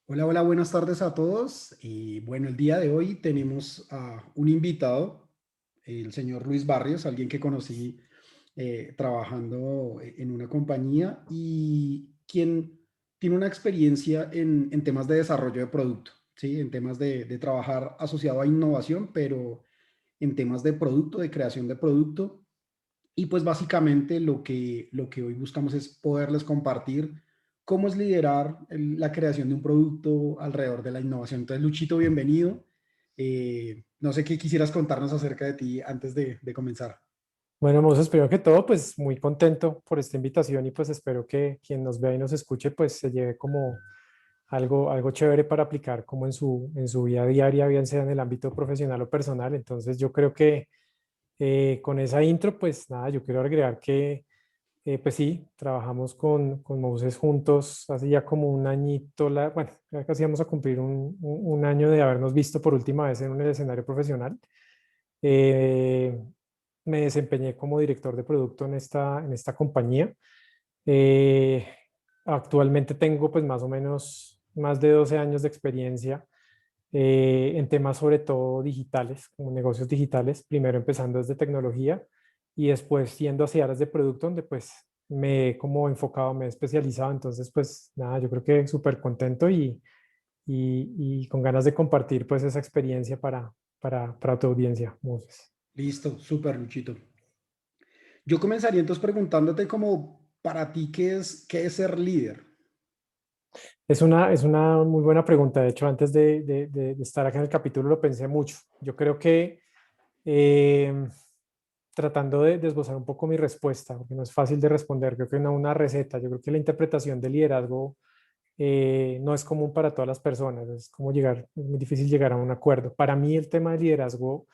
Hola, hola, buenas tardes a todos. Y bueno, el día de hoy tenemos a un invitado, el señor Luis Barrios, alguien que conocí trabajando en una compañía y quien tiene una experiencia en temas de desarrollo de producto, ¿sí? En temas de trabajar asociado a innovación, pero en temas de producto, de creación de producto. Y pues básicamente lo que hoy buscamos es poderles compartir cómo es liderar la creación de un producto alrededor de la innovación. Entonces, Luchito, bienvenido. No sé qué quisieras contarnos acerca de ti antes de comenzar. Bueno, Moses, primero que todo, pues muy contento por esta invitación y pues espero que quien nos vea y nos escuche pues se lleve como algo chévere para aplicar como en su vida diaria, bien sea en el ámbito profesional o personal. Entonces yo creo que con esa intro, pues nada, yo quiero agregar que pues sí, trabajamos con Moses juntos hace ya como un añito, bueno, ya casi vamos a cumplir un año de habernos visto por última vez en un escenario profesional. Eh, Me desempeñé como director de producto en esta compañía. Eh, Actualmente tengo pues más o menos más de 12 años de experiencia en temas sobre todo digitales, como negocios digitales, primero empezando desde tecnología y después yendo hacia áreas de producto donde pues me he como enfocado, me he especializado. Entonces pues nada, yo creo que súper contento y con ganas de compartir pues esa experiencia para tu audiencia, Moses. Listo, súper, Luchito. Yo comenzaría entonces preguntándote como para ti, ¿qué es ser líder? Es una muy buena pregunta. De hecho, antes de estar acá en el capítulo lo pensé mucho. Yo creo que eh, tratando de esbozar un poco mi respuesta, porque no es fácil de responder, creo que no una receta. Yo creo que la interpretación del liderazgo no es común para todas las personas. Es muy difícil llegar a un acuerdo. Para mí el tema del liderazgo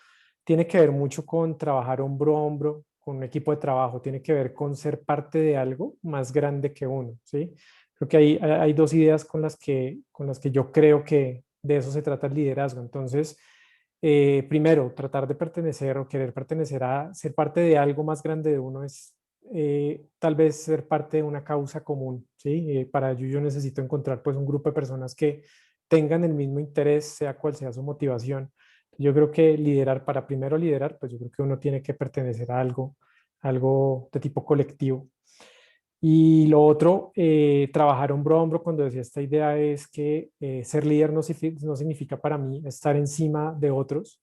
tiene que ver mucho con trabajar hombro a hombro con un equipo de trabajo, tiene que ver con ser parte de algo más grande que uno, ¿sí? Creo que hay dos ideas con las que yo creo que de eso se trata el liderazgo. Entonces, primero, tratar de pertenecer o querer pertenecer a ser parte de algo más grande de uno es tal vez ser parte de una causa común, ¿sí? Para ello yo necesito encontrar pues un grupo de personas que tengan el mismo interés, sea cual sea su motivación. Yo creo que liderar, para primero liderar, pues yo creo que uno tiene que pertenecer a algo de tipo colectivo. Y lo otro, trabajar hombro a hombro, cuando decía esta idea, es que ser líder no significa para mí estar encima de otros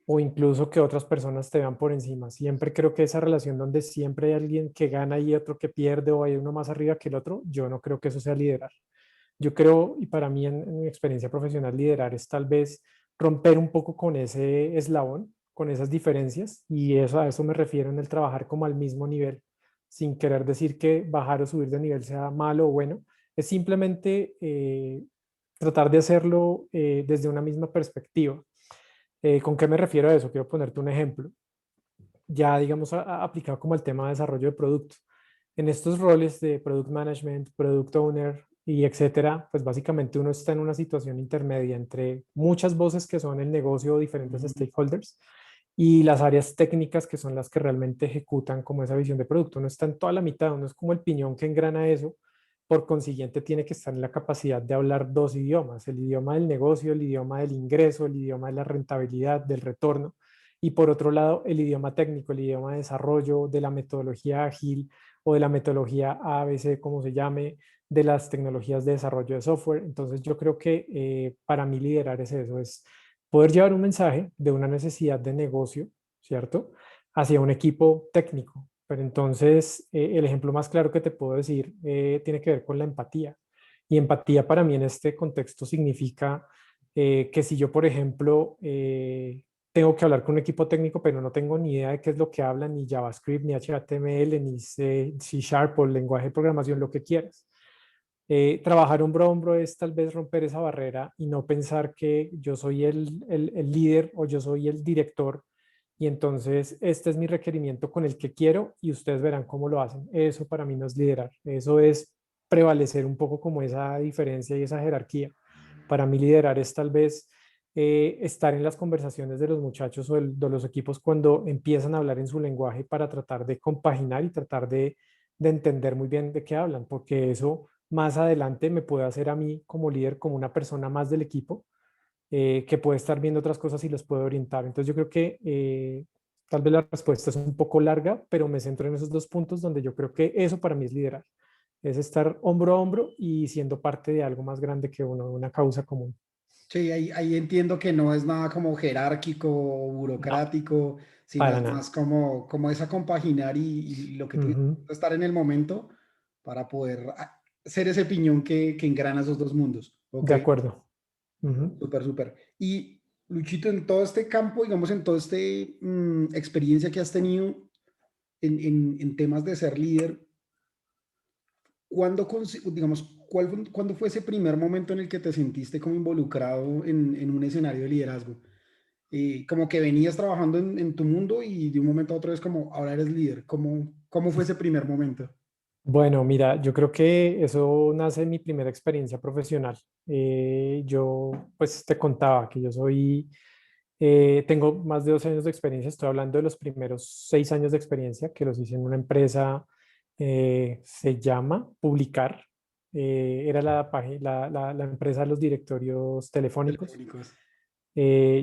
o incluso que otras personas te vean por encima. Siempre creo que esa relación donde siempre hay alguien que gana y otro que pierde o hay uno más arriba que el otro, yo no creo que eso sea liderar. Yo creo, y para mí en mi experiencia profesional, liderar es tal vez romper un poco con ese eslabón, con esas diferencias, y eso, a eso me refiero en el trabajar como al mismo nivel, sin querer decir que bajar o subir de nivel sea malo o bueno, es simplemente tratar de hacerlo desde una misma perspectiva. ¿Con qué me refiero a eso? Quiero ponerte un ejemplo, ya digamos aplicado como el tema de desarrollo de producto. En estos roles de product management, product owner y etcétera, pues básicamente uno está en una situación intermedia entre muchas voces que son el negocio, diferentes Ujú. stakeholders, y las áreas técnicas que son las que realmente ejecutan como esa visión de producto. Uno está en toda la mitad, uno es como el piñón que engrana eso. Por consiguiente, tiene que estar en la capacidad de hablar dos idiomas: el idioma del negocio, el idioma del ingreso, el idioma de la rentabilidad, del retorno, y por otro lado, el idioma técnico, el idioma de desarrollo, de la metodología ágil o de la metodología ABC, como se llame, de las tecnologías de desarrollo de software. Entonces, yo creo que para mí liderar es eso, es poder llevar un mensaje de una necesidad de negocio, ¿cierto?, hacia un equipo técnico. Pero entonces, el ejemplo más claro que te puedo decir tiene que ver con la empatía. Y empatía para mí en este contexto significa que si yo, por ejemplo, tengo que hablar con un equipo técnico, pero no tengo ni idea de qué es lo que hablan, ni JavaScript, ni HTML, ni C Sharp o el lenguaje de programación, lo que quieras. Trabajar hombro a hombro es tal vez romper esa barrera y no pensar que yo soy el líder o yo soy el director y entonces este es mi requerimiento con el que quiero y ustedes verán cómo lo hacen. Eso para mí no es liderar, eso es prevalecer un poco como esa diferencia y esa jerarquía. Para mí liderar es tal vez estar en las conversaciones de los muchachos o de los equipos cuando empiezan a hablar en su lenguaje para tratar de compaginar y tratar de entender muy bien de qué hablan, porque eso más adelante me puede hacer a mí como líder, como una persona más del equipo, que puede estar viendo otras cosas y los puede orientar. Entonces yo creo que tal vez la respuesta es un poco larga, pero me centro en esos dos puntos donde yo creo que eso para mí es liderar. Es estar hombro a hombro y siendo parte de algo más grande que uno, una causa común. Sí, ahí entiendo que no es nada como jerárquico o No, burocrático, sino para es nada. más como esa compaginar y lo que tú dices, Ujú. estar en el momento para poder ser ese piñón que engrana esos dos mundos. Ok, De acuerdo. Ujú. súper, súper. Y Luchito, en todo este campo, digamos, en toda esta experiencia que has tenido en temas de ser líder, digamos, ¿cuándo fue ese primer momento en el que te sentiste como involucrado en un escenario de liderazgo? Como que venías trabajando en tu mundo y de un momento a otro es como, ahora eres líder. ¿Cómo fue ese primer momento? Bueno, mira, yo creo que eso nace en mi primera experiencia profesional. Yo, pues, te contaba que yo tengo más de 12 años de experiencia. Estoy hablando de los primeros 6 años de experiencia que los hice en una empresa, se llama Publicar. Era la empresa de los directorios telefónicos. Telefónicos.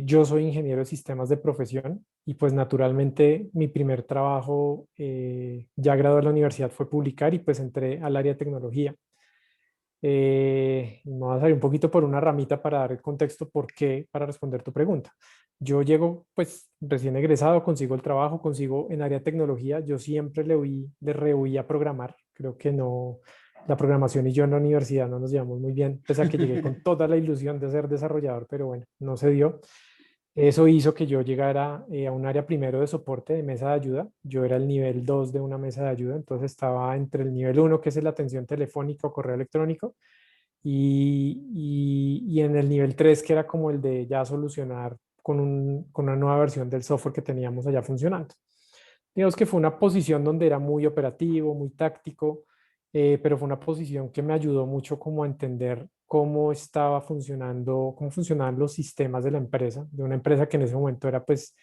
Yo soy ingeniero de sistemas de profesión y pues naturalmente mi primer trabajo ya graduado de la universidad fue publicar y pues entré al área de tecnología. Me voy a salir un poquito por una ramita para dar el contexto por qué, para responder tu pregunta. Yo llego pues recién egresado, consigo el trabajo, consigo en área de tecnología. Yo siempre le rehuí a programar. Creo que no, la programación y yo en la universidad no nos llevamos muy bien, pese a que llegué con toda la ilusión de ser desarrollador, pero bueno, no se dio. Eso hizo que yo llegara a un área primero de soporte de mesa de ayuda. Yo era el nivel 2 de una mesa de ayuda, entonces estaba entre el nivel uno, que es la atención telefónica o correo electrónico, y en el nivel 3, que era como el de ya solucionar con una nueva versión del software que teníamos allá funcionando. Digamos que fue una posición donde era muy operativo, muy táctico, pero fue una posición que me ayudó mucho como a entender cómo estaba funcionando, cómo funcionaban los sistemas de la empresa, de una empresa que en ese momento era pues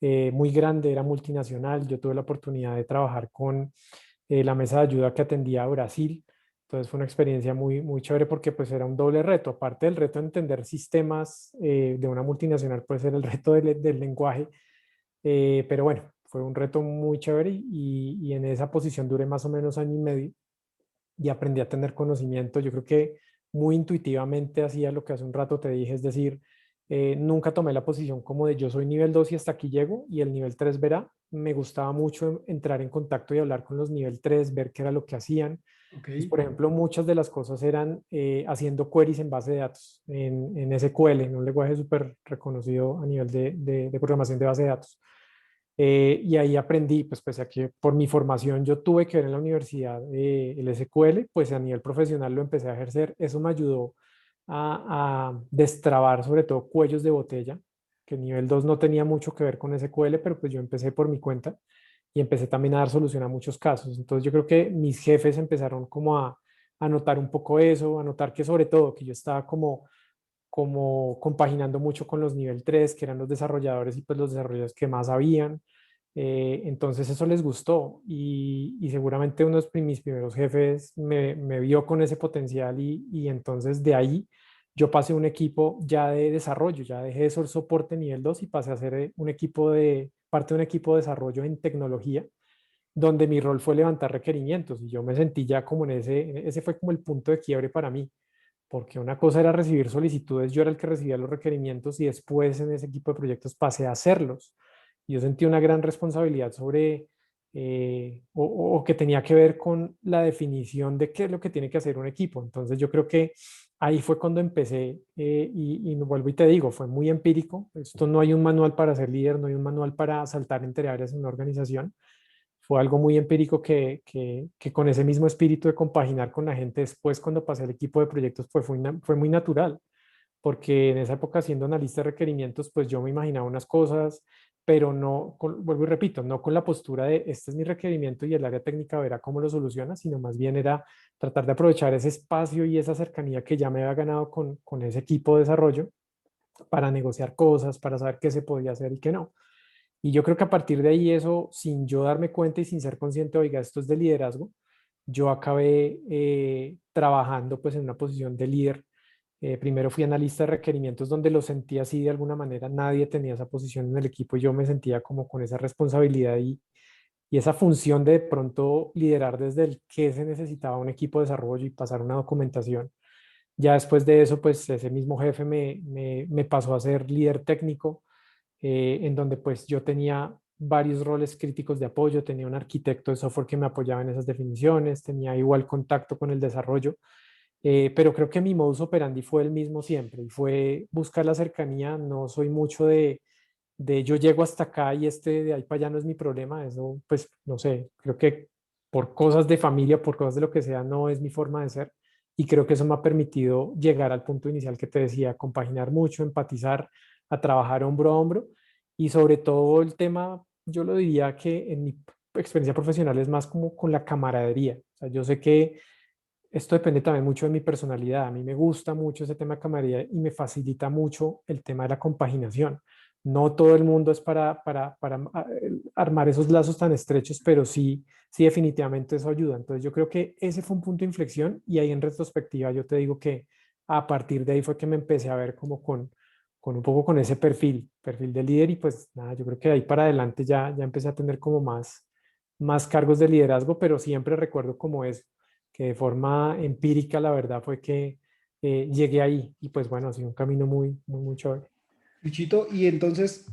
muy grande, era multinacional. Yo tuve la oportunidad de trabajar con la mesa de ayuda que atendía a Brasil. Entonces fue una experiencia muy, muy chévere porque pues era un doble reto. Aparte del reto de entender sistemas de una multinacional, pues era el reto del lenguaje. Pero bueno, fue un reto muy chévere y en esa posición duré más o menos año y medio y aprendí a tener conocimiento. Yo creo que muy intuitivamente hacía lo que hace un rato te dije, es decir, nunca tomé la posición como de yo soy nivel 2 y hasta aquí llego y el nivel 3 verá. Me gustaba mucho entrar en contacto y hablar con los nivel 3, ver qué era lo que hacían. Ok, Pues, por ejemplo, muchas de las cosas eran haciendo queries en base de datos, en SQL, en un lenguaje súper reconocido a nivel de programación de base de datos. Y ahí aprendí, pues pese a que por mi formación yo tuve que ver en la universidad el SQL, pues a nivel profesional lo empecé a ejercer. Eso me ayudó a destrabar sobre todo cuellos de botella, que nivel 2 no tenía mucho que ver con SQL, pero pues yo empecé por mi cuenta y empecé también a dar solución a muchos casos. Entonces yo creo que mis jefes empezaron como a notar un poco eso, a notar que sobre todo que yo estaba como compaginando mucho con los nivel 3 que eran los desarrolladores y pues los desarrolladores que más habían. Entonces eso les gustó y seguramente uno de mis primeros jefes me vio con ese potencial y entonces de ahí yo pasé a un equipo ya de desarrollo, ya dejé de ser soporte nivel 2 y pasé a ser parte de un equipo de desarrollo en tecnología, donde mi rol fue levantar requerimientos y yo me sentí ya como ese fue como el punto de quiebre para mí, porque una cosa era recibir solicitudes, yo era el que recibía los requerimientos y después en ese equipo de proyectos pasé a hacerlos. Yo sentí una gran responsabilidad sobre, o que tenía que ver con la definición de qué es lo que tiene que hacer un equipo. Entonces yo creo que ahí fue cuando empecé y vuelvo y te digo, fue muy empírico. Esto no hay un manual para ser líder, no hay un manual para saltar entre áreas en una organización. Fue algo muy empírico que con ese mismo espíritu de compaginar con la gente después cuando pasé al equipo de proyectos pues fue muy natural, porque en esa época siendo analista de requerimientos pues yo me imaginaba unas cosas, pero no, vuelvo y repito, no con la postura de este es mi requerimiento y el área técnica verá cómo lo soluciona, sino más bien era tratar de aprovechar ese espacio y esa cercanía que ya me había ganado con ese equipo de desarrollo para negociar cosas, para saber qué se podía hacer y qué no. Y yo creo que a partir de ahí eso, sin yo darme cuenta y sin ser consciente, oiga, esto es de liderazgo, yo acabé trabajando pues en una posición de líder. Primero fui analista de requerimientos donde lo sentía así de alguna manera, nadie tenía esa posición en el equipo y yo me sentía como con esa responsabilidad y esa función de pronto liderar desde el que se necesitaba un equipo de desarrollo y pasar una documentación. Ya después de eso, pues ese mismo jefe me pasó a ser líder técnico, en donde pues yo tenía varios roles críticos de apoyo, tenía un arquitecto de software que me apoyaba en esas definiciones, tenía igual contacto con el desarrollo, pero creo que mi modus operandi fue el mismo siempre y fue buscar la cercanía. No soy mucho de yo llego hasta acá y este de ahí para allá no es mi problema. Eso, pues, no sé, creo que por cosas de familia, por cosas de lo que sea, no es mi forma de ser. Y creo que eso me ha permitido llegar al punto inicial que te decía, compaginar mucho, empatizar, a trabajar hombro a hombro. Y sobre todo el tema, yo lo diría que en mi experiencia profesional es más como con la camaradería. O sea, yo sé que esto depende también mucho de mi personalidad. A mí me gusta mucho ese tema de camaradería y me facilita mucho el tema de la compaginación. No todo el mundo es para armar esos lazos tan estrechos, pero sí, sí definitivamente eso ayuda. Entonces yo creo que ese fue un punto de inflexión y ahí en retrospectiva yo te digo que a partir de ahí fue que me empecé a ver como con un poco con ese perfil de líder y pues nada, yo creo que de ahí para adelante ya empecé a tener como más cargos de liderazgo, pero siempre recuerdo como eso que de forma empírica la verdad fue que llegué ahí y pues bueno, ha sido un camino muy chévere. Luchito, y entonces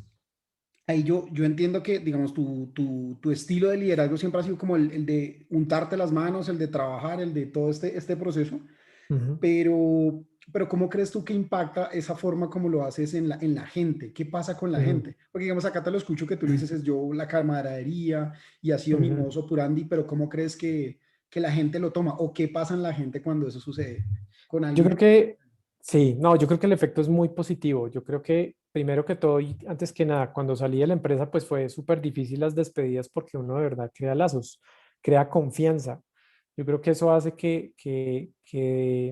ahí yo entiendo que, digamos, tu estilo de liderazgo siempre ha sido como el de untarte las manos, el de trabajar, el de todo este proceso, Ujú, pero ¿cómo crees tú que impacta esa forma como lo haces en la gente? ¿Qué pasa con la ujú, gente? Porque, digamos, acá te lo escucho que tú lo dices, es yo la camaradería y ha sido mi ujú. modus operandi, pero ¿cómo crees que la gente lo toma? ¿O qué pasa en la gente cuando eso sucede con Yo alguien? creo que sí, no, yo creo que el efecto es muy positivo. Yo creo que primero que todo y antes que nada, cuando salí de la empresa, pues fue súper difícil las despedidas porque uno de verdad crea lazos, crea confianza. Yo creo que eso hace que,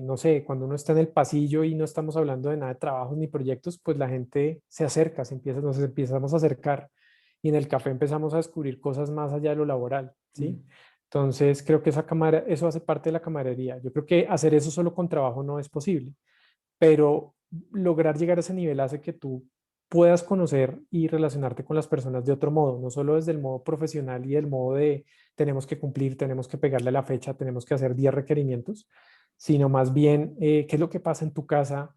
no sé, cuando uno está en el pasillo y no estamos hablando de nada de trabajos ni proyectos, pues la gente se acerca, nos empezamos a acercar y en el café empezamos a descubrir cosas más allá de lo laboral, Mm. ¿sí? Entonces, creo que eso hace parte de la camaradería. Yo creo que hacer eso solo con trabajo no es posible, pero lograr llegar a ese nivel hace que tú puedas conocer y relacionarte con las personas de otro modo, no solo desde el modo profesional y el modo de tenemos que cumplir, tenemos que pegarle a la fecha, tenemos que hacer 10 requerimientos, sino más bien qué es lo que pasa en tu casa,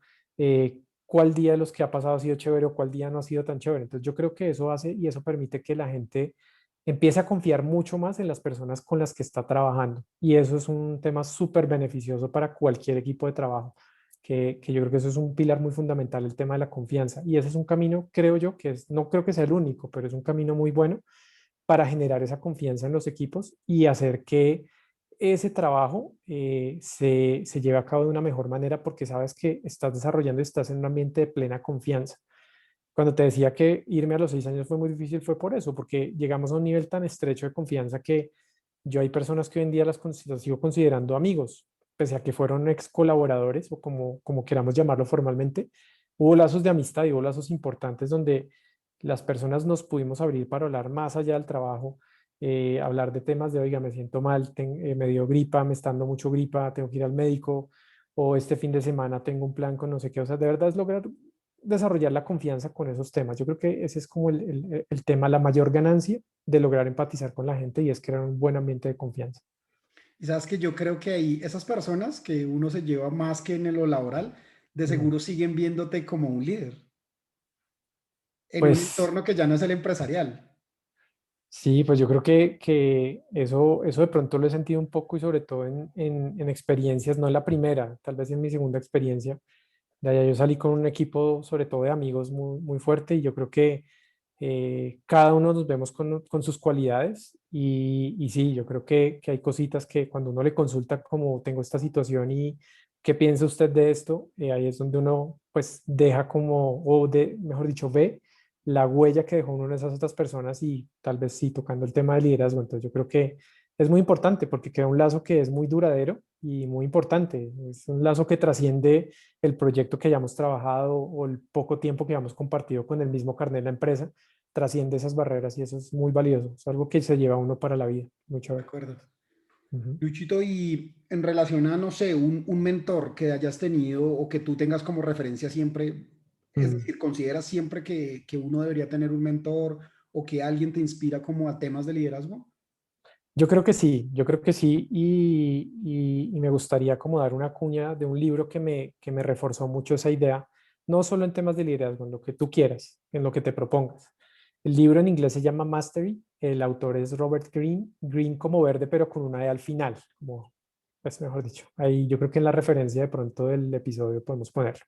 cuál día de los que ha pasado ha sido chévere o cuál día no ha sido tan chévere. Entonces yo creo que eso hace y eso permite que la gente empiece a confiar mucho más en las personas con las que está trabajando. Y eso es un tema súper beneficioso para cualquier equipo de trabajo que yo creo que eso es un pilar muy fundamental, el tema de la confianza. Y ese es un camino, creo yo, que es, no creo que sea el único, pero es un camino muy bueno para generar esa confianza en los equipos y hacer que ese trabajo se lleve a cabo de una mejor manera porque sabes que estás desarrollando y estás en un ambiente de plena confianza. Cuando te decía que irme a los 6 años fue muy difícil, fue por eso, porque llegamos a un nivel tan estrecho de confianza que yo hay personas que hoy en día las sigo considerando amigos, pese a que fueron ex colaboradores o como queramos llamarlo formalmente. Hubo lazos de amistad y hubo lazos importantes donde las personas nos pudimos abrir para hablar más allá del trabajo, hablar de temas de, oiga, me siento mal, me dio gripa, me está dando mucho gripa, tengo que ir al médico, o este fin de semana tengo un plan con no sé qué. O sea, de verdad es lograr desarrollar la confianza con esos temas. Yo creo que ese es como el tema, la mayor ganancia de lograr empatizar con la gente y es crear un buen ambiente de confianza. Y sabes que yo creo que ahí esas personas que uno se lleva más que en lo laboral, de Mm. seguro siguen viéndote como un líder en un Pues entorno que ya no es el empresarial. sí, pues yo creo que eso de pronto lo he sentido un poco y sobre todo en experiencias, no en la primera, tal vez en mi segunda experiencia. De allá yo salí con un equipo sobre todo de amigos muy fuerte y yo creo que cada uno nos vemos con sus cualidades y sí, yo creo que hay cositas que cuando uno le consulta como tengo esta situación y qué piensa usted de esto, ahí es donde uno pues deja como, mejor dicho, ve la huella que dejó uno en esas otras personas y tal vez sí, tocando el tema de liderazgo. Entonces yo creo que es muy importante porque crea un lazo que es muy duradero y muy importante. Es un lazo que trasciende el proyecto que hayamos trabajado o el poco tiempo que hayamos compartido con el mismo carnet de la empresa, trasciende esas barreras y eso es muy valioso. Es algo que se lleva uno para la vida. Muy De chévere. acuerdo. Ujú, Luchito, y en relación a, no sé, un mentor que hayas tenido o que tú tengas como referencia siempre, es ujú. decir, ¿consideras siempre que uno debería tener un mentor o que alguien te inspira como a temas de liderazgo? Yo creo que sí, yo creo que sí, y me gustaría como dar una cuña de un libro que me reforzó mucho esa idea, no solo en temas de liderazgo, en lo que tú quieras, en lo que te propongas. El libro en inglés se llama Mastery, el autor es Robert Greene, Green como verde, pero con una E al final, como, pues mejor dicho. Ahí yo creo que en la referencia de pronto del episodio podemos ponerlo.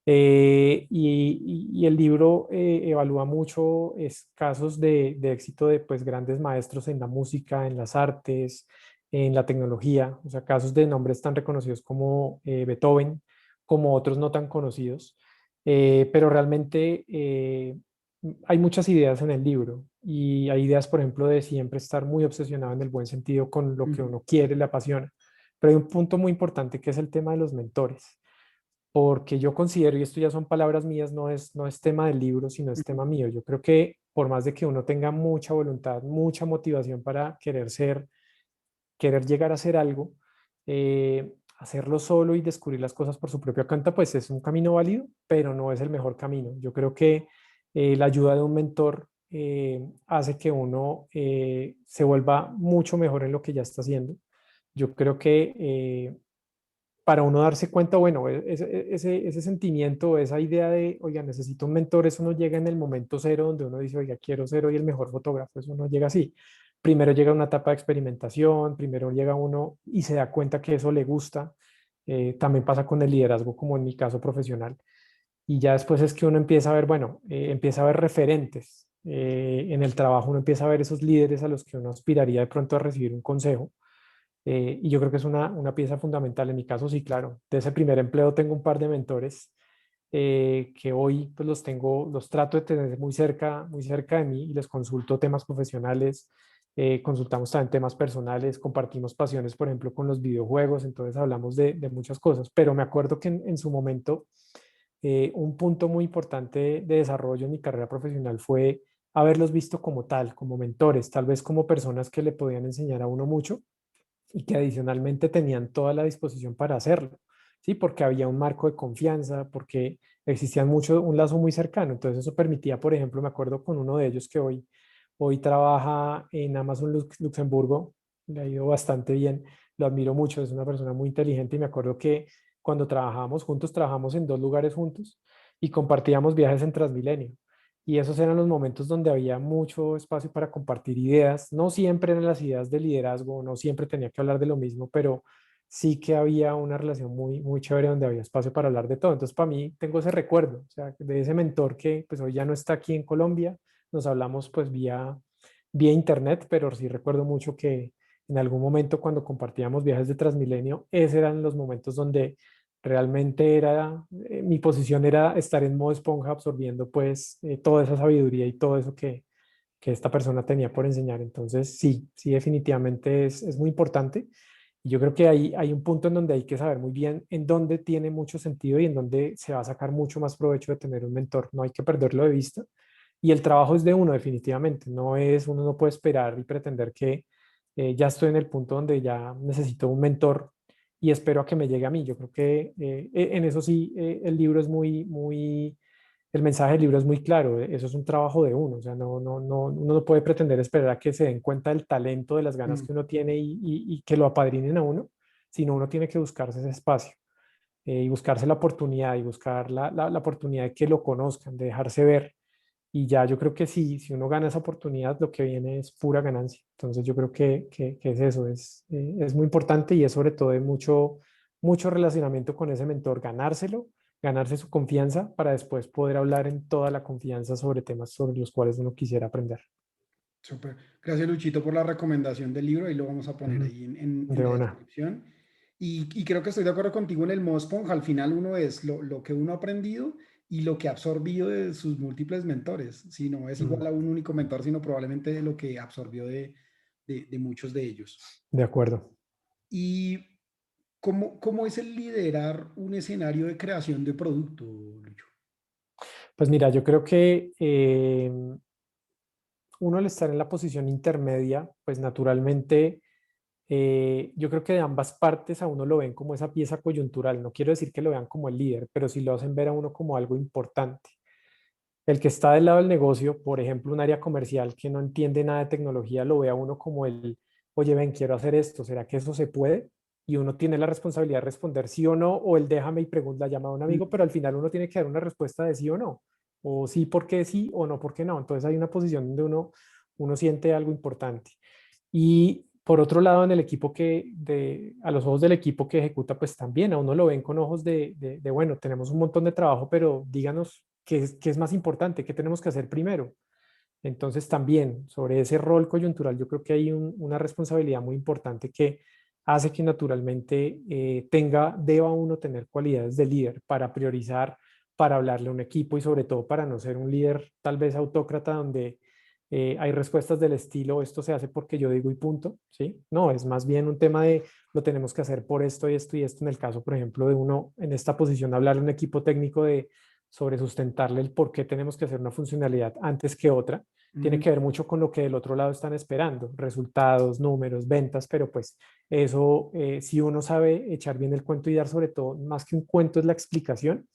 Y el libro evalúa mucho casos de éxito de pues, grandes maestros en la música, en las artes, en la tecnología, o sea, casos de nombres tan reconocidos como Beethoven, como otros no tan conocidos. Pero realmente hay muchas ideas en el libro y hay ideas, por ejemplo, de siempre estar muy obsesionado en el buen sentido con lo que Ujú, uno quiere, le apasiona. Pero hay un punto muy importante que es el tema de los mentores, porque yo considero, y esto ya son palabras mías, no es tema del libro, sino es ujú, tema mío. Yo creo que por más de que uno tenga mucha voluntad, mucha motivación para querer llegar a hacer algo, hacerlo solo y descubrir las cosas por su propia cuenta, pues es un camino válido, pero no es el mejor camino. Yo creo que la ayuda de un mentor hace que uno se vuelva mucho mejor en lo que ya está haciendo. Yo creo que para uno darse cuenta, bueno, ese sentimiento, esa idea de, oiga, necesito un mentor, eso no llega en el momento cero donde uno dice, oiga, quiero ser hoy el mejor fotógrafo, eso no llega así. Primero llega una etapa de experimentación, primero llega uno y se da cuenta que eso le gusta. También pasa con el liderazgo, como en mi caso profesional. Y ya después es que uno empieza a ver, bueno, empieza a ver referentes. En el trabajo uno empieza a ver esos líderes a los que uno aspiraría de pronto a recibir un consejo, y yo creo que es una pieza fundamental. En mi caso, sí, claro. De ese primer empleo tengo un par de mentores que hoy pues los tengo, los trato de tener muy cerca de mí y les consulto temas profesionales, consultamos también temas personales, compartimos pasiones, por ejemplo, con los videojuegos, entonces hablamos de muchas cosas. Pero me acuerdo que en su momento un punto muy importante de desarrollo en mi carrera profesional fue haberlos visto como tal, como mentores, tal vez como personas que le podían enseñar a uno mucho y que adicionalmente tenían toda la disposición para hacerlo, ¿sí? Porque había un marco de confianza, porque existía mucho, un lazo muy cercano. Entonces eso permitía, por ejemplo, me acuerdo con uno de ellos que hoy trabaja en Amazon Luxemburgo, le ha ido bastante bien, lo admiro mucho, es una persona muy inteligente y me acuerdo que cuando trabajábamos juntos, trabajamos en dos lugares juntos y compartíamos viajes en Transmilenio. Y esos eran los momentos donde había mucho espacio para compartir ideas. No siempre eran las ideas de liderazgo, no siempre tenía que hablar de lo mismo, pero sí que había una relación muy, muy chévere donde había espacio para hablar de todo. Entonces, para mí, tengo ese recuerdo, o sea, de ese mentor que pues hoy ya no está aquí en Colombia. Nos hablamos pues vía internet, pero sí recuerdo mucho que en algún momento cuando compartíamos viajes de Transmilenio, esos eran los momentos donde realmente era, mi posición era estar en modo esponja absorbiendo pues toda esa sabiduría y todo eso que esta persona tenía por enseñar. Entonces, sí, sí, definitivamente es muy importante. Y yo creo que hay un punto en donde hay que saber muy bien en dónde tiene mucho sentido y en dónde se va a sacar mucho más provecho de tener un mentor. No hay que perderlo de vista. Y el trabajo es de uno, definitivamente. No es, uno no puede esperar y pretender que ya estoy en el punto donde ya necesito un mentor y espero a que me llegue a mí. Yo creo que en eso sí, el libro es el mensaje del libro es muy claro. Eso es un trabajo de uno. O sea, uno no puede pretender esperar a que se den cuenta del talento, de las ganas ujú. que uno tiene y que lo apadrinen a uno, sino uno tiene que buscarse ese espacio y buscarse la oportunidad y buscar la oportunidad de que lo conozcan, de dejarse ver. Y ya yo creo que sí, si uno gana esa oportunidad, lo que viene es pura ganancia. Entonces yo creo que es eso, es muy importante y es sobre todo de mucho relacionamiento con ese mentor, ganárselo, ganarse su confianza para después poder hablar en toda la confianza sobre temas sobre los cuales uno quisiera aprender. Súper. Gracias, Luchito, por la recomendación del libro. Ahí lo vamos a poner Ujú. ahí en De la una. descripción. Y creo que estoy de acuerdo contigo en el modo esponja. Al final uno es lo que uno ha aprendido y lo que ha absorbido de sus múltiples mentores. Si no es Ujú. igual a un único mentor, sino probablemente de lo que absorbió de muchos de ellos. De acuerdo. ¿Y cómo es el liderar un escenario de creación de producto, Lucho? Pues mira, yo creo que uno al estar en la posición intermedia, pues naturalmente Yo creo que de ambas partes a uno lo ven como esa pieza coyuntural. No quiero decir que lo vean como el líder, pero sí lo hacen ver a uno como algo importante. El que está del lado del negocio, por ejemplo, un área comercial que no entiende nada de tecnología, lo ve a uno como el, oye, ven, quiero hacer esto, ¿será que eso se puede? Y uno tiene la responsabilidad de responder sí o no, o el déjame y pregunta, llama a un amigo, pero al final uno tiene que dar una respuesta de sí o no, o sí porque sí, o no porque no. Entonces hay una posición donde uno siente algo importante. Y por otro lado, en el equipo a los ojos del equipo que ejecuta, pues también a uno lo ven con ojos bueno, tenemos un montón de trabajo, pero díganos qué es más importante, qué tenemos que hacer primero. Entonces también sobre ese rol coyuntural, yo creo que hay una responsabilidad muy importante que hace que naturalmente deba uno tener cualidades de líder para priorizar, para hablarle a un equipo y sobre todo para no ser un líder tal vez autócrata donde hay respuestas del estilo, esto se hace porque yo digo y punto, ¿sí? No, es más bien un tema de lo tenemos que hacer por esto y esto y esto. En el caso, por ejemplo, de uno en esta posición, hablarle a un equipo técnico sobre sustentarle el por qué tenemos que hacer una funcionalidad antes que otra, tiene Mm, que ver mucho con lo que del otro lado están esperando, resultados, números, ventas, pero pues eso, si uno sabe echar bien el cuento y dar sobre todo, más que un cuento es la explicación,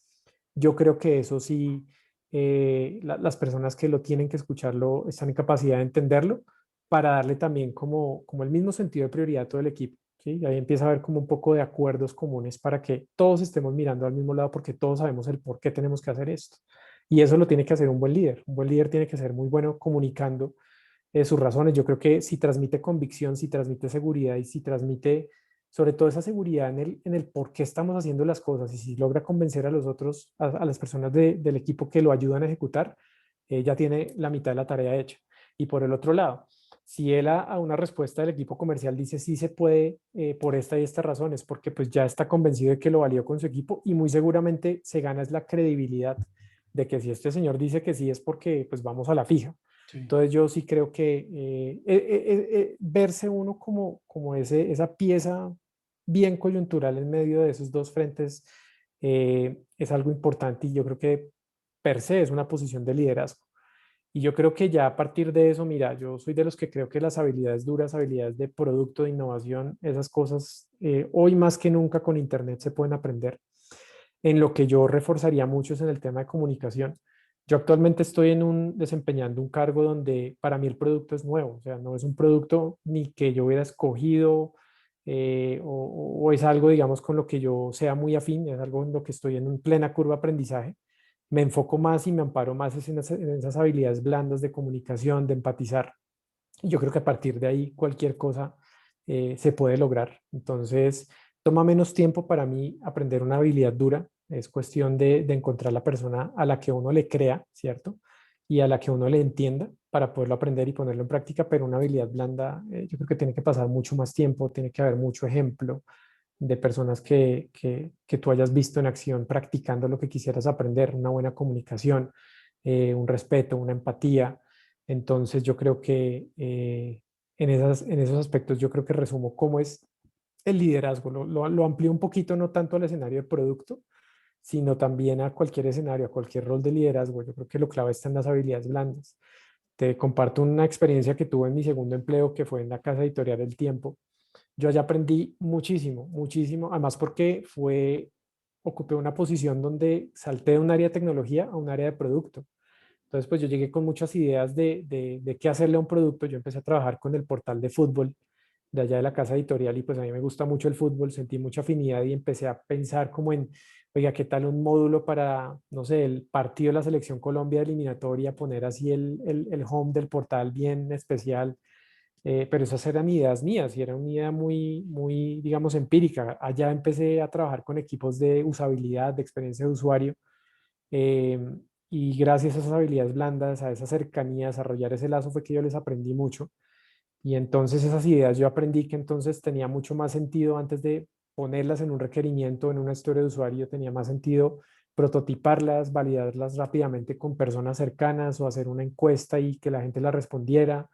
yo creo que eso sí, las personas que lo tienen que escucharlo están en capacidad de entenderlo para darle también como el mismo sentido de prioridad a todo el equipo. ¿Sí? Y ahí empieza a haber como un poco de acuerdos comunes para que todos estemos mirando al mismo lado porque todos sabemos el por qué tenemos que hacer esto. Y eso lo tiene que hacer un buen líder. Un buen líder tiene que ser muy bueno comunicando sus razones. Yo creo que si transmite convicción, si transmite seguridad y si transmite sobre todo esa seguridad en el por qué estamos haciendo las cosas y si logra convencer a los otros, a las personas del equipo que lo ayudan a ejecutar, ya tiene la mitad de la tarea hecha. Y por el otro lado, si él a una respuesta del equipo comercial dice sí se puede por esta y esta razón, es porque pues ya está convencido de que lo valió con su equipo y muy seguramente se gana es la credibilidad de que si este señor dice que sí es porque pues vamos a la fija. sí. Entonces yo sí creo que verse uno como esa pieza bien coyuntural en medio de esos dos frentes es algo importante y yo creo que per se es una posición de liderazgo. Y yo creo que ya a partir de eso, mira, yo soy de los que creo que las habilidades duras, habilidades de producto, de innovación, esas cosas, hoy más que nunca con Internet se pueden aprender. En lo que yo reforzaría mucho es en el tema de comunicación. Yo actualmente estoy desempeñando un cargo donde para mí el producto es nuevo, o sea, no es un producto ni que yo hubiera escogido o es algo, digamos, con lo que yo sea muy afín, es algo en lo que estoy en plena curva de aprendizaje. Me enfoco más y me amparo más en esas habilidades blandas de comunicación, de empatizar. Y yo creo que a partir de ahí cualquier cosa se puede lograr. Entonces, toma menos tiempo para mí aprender una habilidad dura. Es cuestión de encontrar la persona a la que uno le crea, ¿cierto? Y a la que uno le entienda para poderlo aprender y ponerlo en práctica, pero una habilidad blanda, yo creo que tiene que pasar mucho más tiempo, tiene que haber mucho ejemplo de personas que tú hayas visto en acción practicando lo que quisieras aprender, una buena comunicación, un respeto, una empatía. Entonces yo creo que en esos aspectos yo creo que resumo cómo es el liderazgo. Lo amplío un poquito, no tanto al escenario de producto, sino también a cualquier escenario, a cualquier rol de liderazgo. Yo creo que lo clave está en las habilidades blandas. Te comparto una experiencia que tuve en mi segundo empleo, que fue en la casa editorial El Tiempo. Yo allá aprendí muchísimo, muchísimo, además porque ocupé una posición donde salté de un área de tecnología a un área de producto. Entonces, pues yo llegué con muchas ideas de qué hacerle a un producto. Yo empecé a trabajar con el portal de fútbol de allá de la casa editorial y pues a mí me gusta mucho el fútbol, sentí mucha afinidad y empecé a pensar como en, oiga, ¿qué tal un módulo para, no sé, el partido de la Selección Colombia eliminatoria, poner así el home del portal bien especial? Pero esas eran ideas mías y era una idea muy, muy, digamos, empírica. Allá empecé a trabajar con equipos de usabilidad, de experiencia de usuario eh, y gracias a esas habilidades blandas, a esa cercanía, a desarrollar ese lazo fue que yo les aprendí mucho. Y entonces esas ideas yo aprendí que entonces tenía mucho más sentido antes de ponerlas en un requerimiento, en una historia de usuario, tenía más sentido prototiparlas, validarlas rápidamente con personas cercanas o hacer una encuesta y que la gente la respondiera,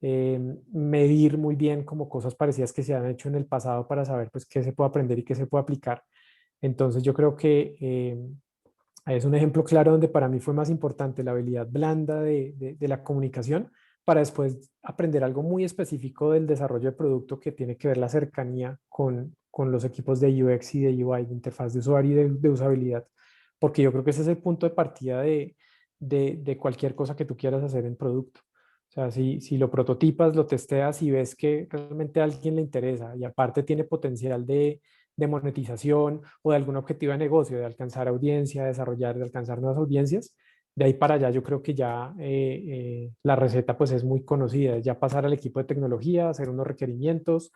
medir muy bien como cosas parecidas que se han hecho en el pasado para saber pues qué se puede aprender y qué se puede aplicar. Entonces yo creo que es un ejemplo claro donde para mí fue más importante la habilidad blanda de la comunicación para después aprender algo muy específico del desarrollo de producto que tiene que ver la cercanía con los equipos de UX y de UI, de interfaz de usuario y de usabilidad, porque yo creo que ese es el punto de partida de cualquier cosa que tú quieras hacer en producto. O sea, si lo prototipas, lo testeas y ves que realmente a alguien le interesa y aparte tiene potencial de monetización o de algún objetivo de negocio, de alcanzar audiencia, de alcanzar nuevas audiencias, de ahí para allá yo creo que ya la receta pues es muy conocida, es ya pasar al equipo de tecnología, hacer unos requerimientos,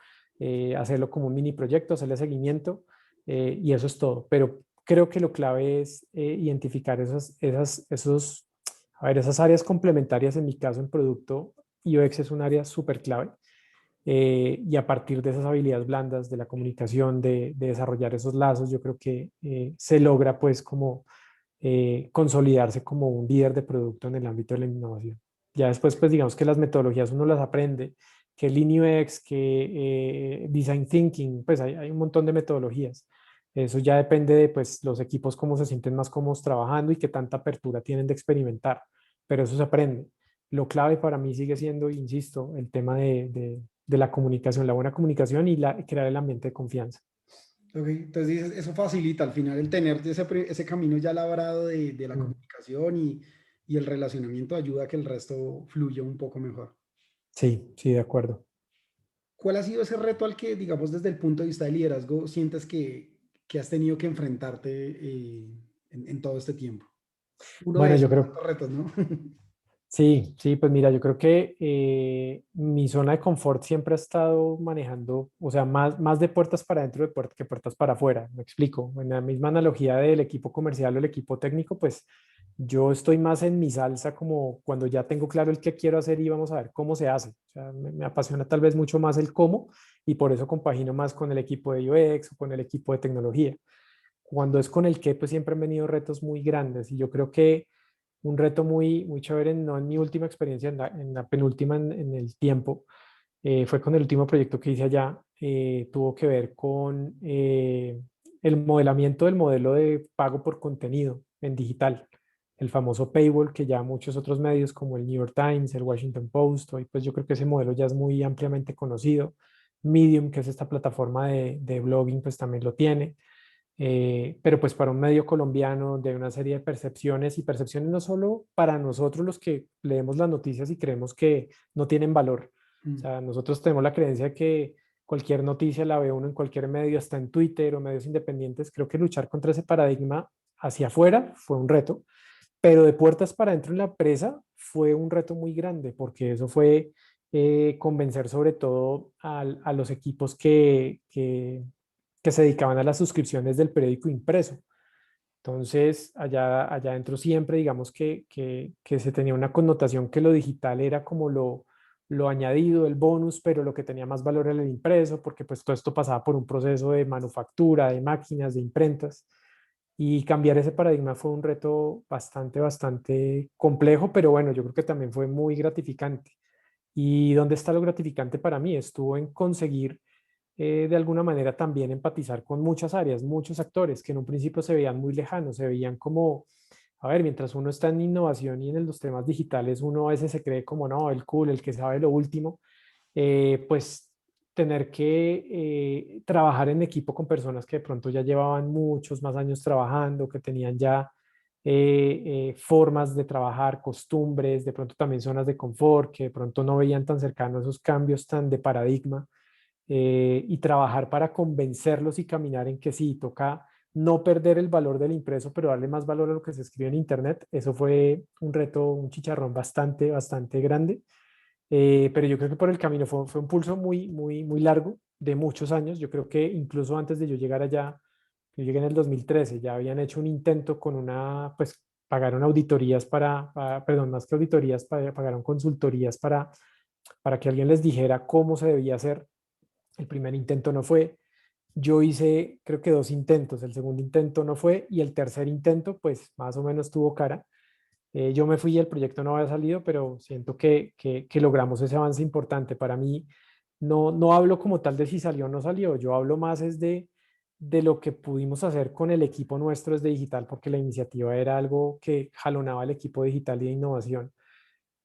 hacerlo como un mini proyecto, hacerle seguimiento y eso es todo. Pero creo que lo clave es identificar a ver, esas áreas complementarias. En mi caso en producto, UX es un área súper clave. Y a partir de esas habilidades blandas de la comunicación, de desarrollar esos lazos, yo creo que se logra pues como consolidarse como un líder de producto en el ámbito de la innovación. Ya después, pues digamos que las metodologías uno las aprende, que Lean UX, que Design Thinking, pues hay un montón de metodologías. Eso ya depende de pues, los equipos cómo se sienten más cómodos trabajando y qué tanta apertura tienen de experimentar, pero eso se aprende. Lo clave para mí sigue siendo, insisto, el tema de la comunicación, la buena comunicación y crear el ambiente de confianza. Ok, entonces eso facilita al final el tener ese camino ya labrado de la Mm. comunicación y el relacionamiento ayuda a que el resto fluya un poco mejor. Sí, sí, de acuerdo. ¿Cuál ha sido ese reto al que, digamos, desde el punto de vista de liderazgo, sientes que has tenido que enfrentarte en todo este tiempo? Uno de Bueno, yo esos creo, tantos retos, ¿no? sí, sí, pues mira, yo creo que mi zona de confort siempre ha estado manejando, o sea, más de puertas para adentro que puertas para afuera. Me explico. En la misma analogía del equipo comercial o el equipo técnico, pues yo estoy más en mi salsa como cuando ya tengo claro el qué quiero hacer y vamos a ver cómo se hace. O sea, me apasiona tal vez mucho más el cómo y por eso compagino más con el equipo de UX o con el equipo de tecnología. Cuando es con el qué, pues siempre han venido retos muy grandes y yo creo que un reto muy, muy chévere, no en mi última experiencia, en la penúltima en el tiempo, fue con el último proyecto que hice allá, tuvo que ver con el modelamiento del modelo de pago por contenido en digital, el famoso paywall que ya muchos otros medios como el New York Times, el Washington Post, hoy pues yo creo que ese modelo ya es muy ampliamente conocido. Medium, que es esta plataforma de blogging, pues también lo tiene. Pero pues para un medio colombiano de una serie de percepciones y percepciones no solo para nosotros los que leemos las noticias y creemos que no tienen valor. O Mm. sea, nosotros tenemos la creencia de que cualquier noticia la ve uno en cualquier medio, hasta en Twitter o medios independientes. Creo que luchar contra ese paradigma hacia afuera fue un reto, pero de puertas para adentro en la empresa fue un reto muy grande porque eso fue convencer sobre todo a los equipos que se dedicaban a las suscripciones del periódico impreso. Entonces, allá adentro siempre, digamos que se tenía una connotación que lo digital era como lo añadido, el bonus, pero lo que tenía más valor era el impreso, porque pues todo esto pasaba por un proceso de manufactura, de máquinas, de imprentas. Y cambiar ese paradigma fue un reto bastante complejo, pero bueno, yo creo que también fue muy gratificante. ¿Y dónde está lo gratificante para mí? Estuvo en conseguir de alguna manera también empatizar con muchas áreas, muchos actores que en un principio se veían muy lejanos, se veían como, a ver, mientras uno está en innovación y en los temas digitales, uno a veces se cree como, no, el cool, el que sabe lo último, pues tener que trabajar en equipo con personas que de pronto ya llevaban muchos más años trabajando, que tenían ya formas de trabajar, costumbres, de pronto también zonas de confort, que de pronto no veían tan cercanos esos cambios tan de paradigma y trabajar para convencerlos y caminar en que sí, toca no perder el valor del impreso, pero darle más valor a lo que se escribe en Internet. Eso fue un reto, un chicharrón bastante grande, pero yo creo que por el camino fue un pulso muy largo, de muchos años. Yo creo que incluso antes de yo llegar allá, yo llegué en el 2013, ya habían hecho un intento con pues pagaron auditorías perdón, más que auditorías, pagaron consultorías para que alguien les dijera cómo se debía hacer. El primer intento no fue. Yo hice, creo que dos intentos. El segundo intento no fue y el tercer intento, pues más o menos tuvo cara. Yo me fui y el proyecto no había salido, pero siento que logramos ese avance importante. Para mí, no hablo como tal de si salió o no salió. Yo hablo más es de lo que pudimos hacer con el equipo nuestro desde digital, porque la iniciativa era algo que jalonaba el equipo digital y de innovación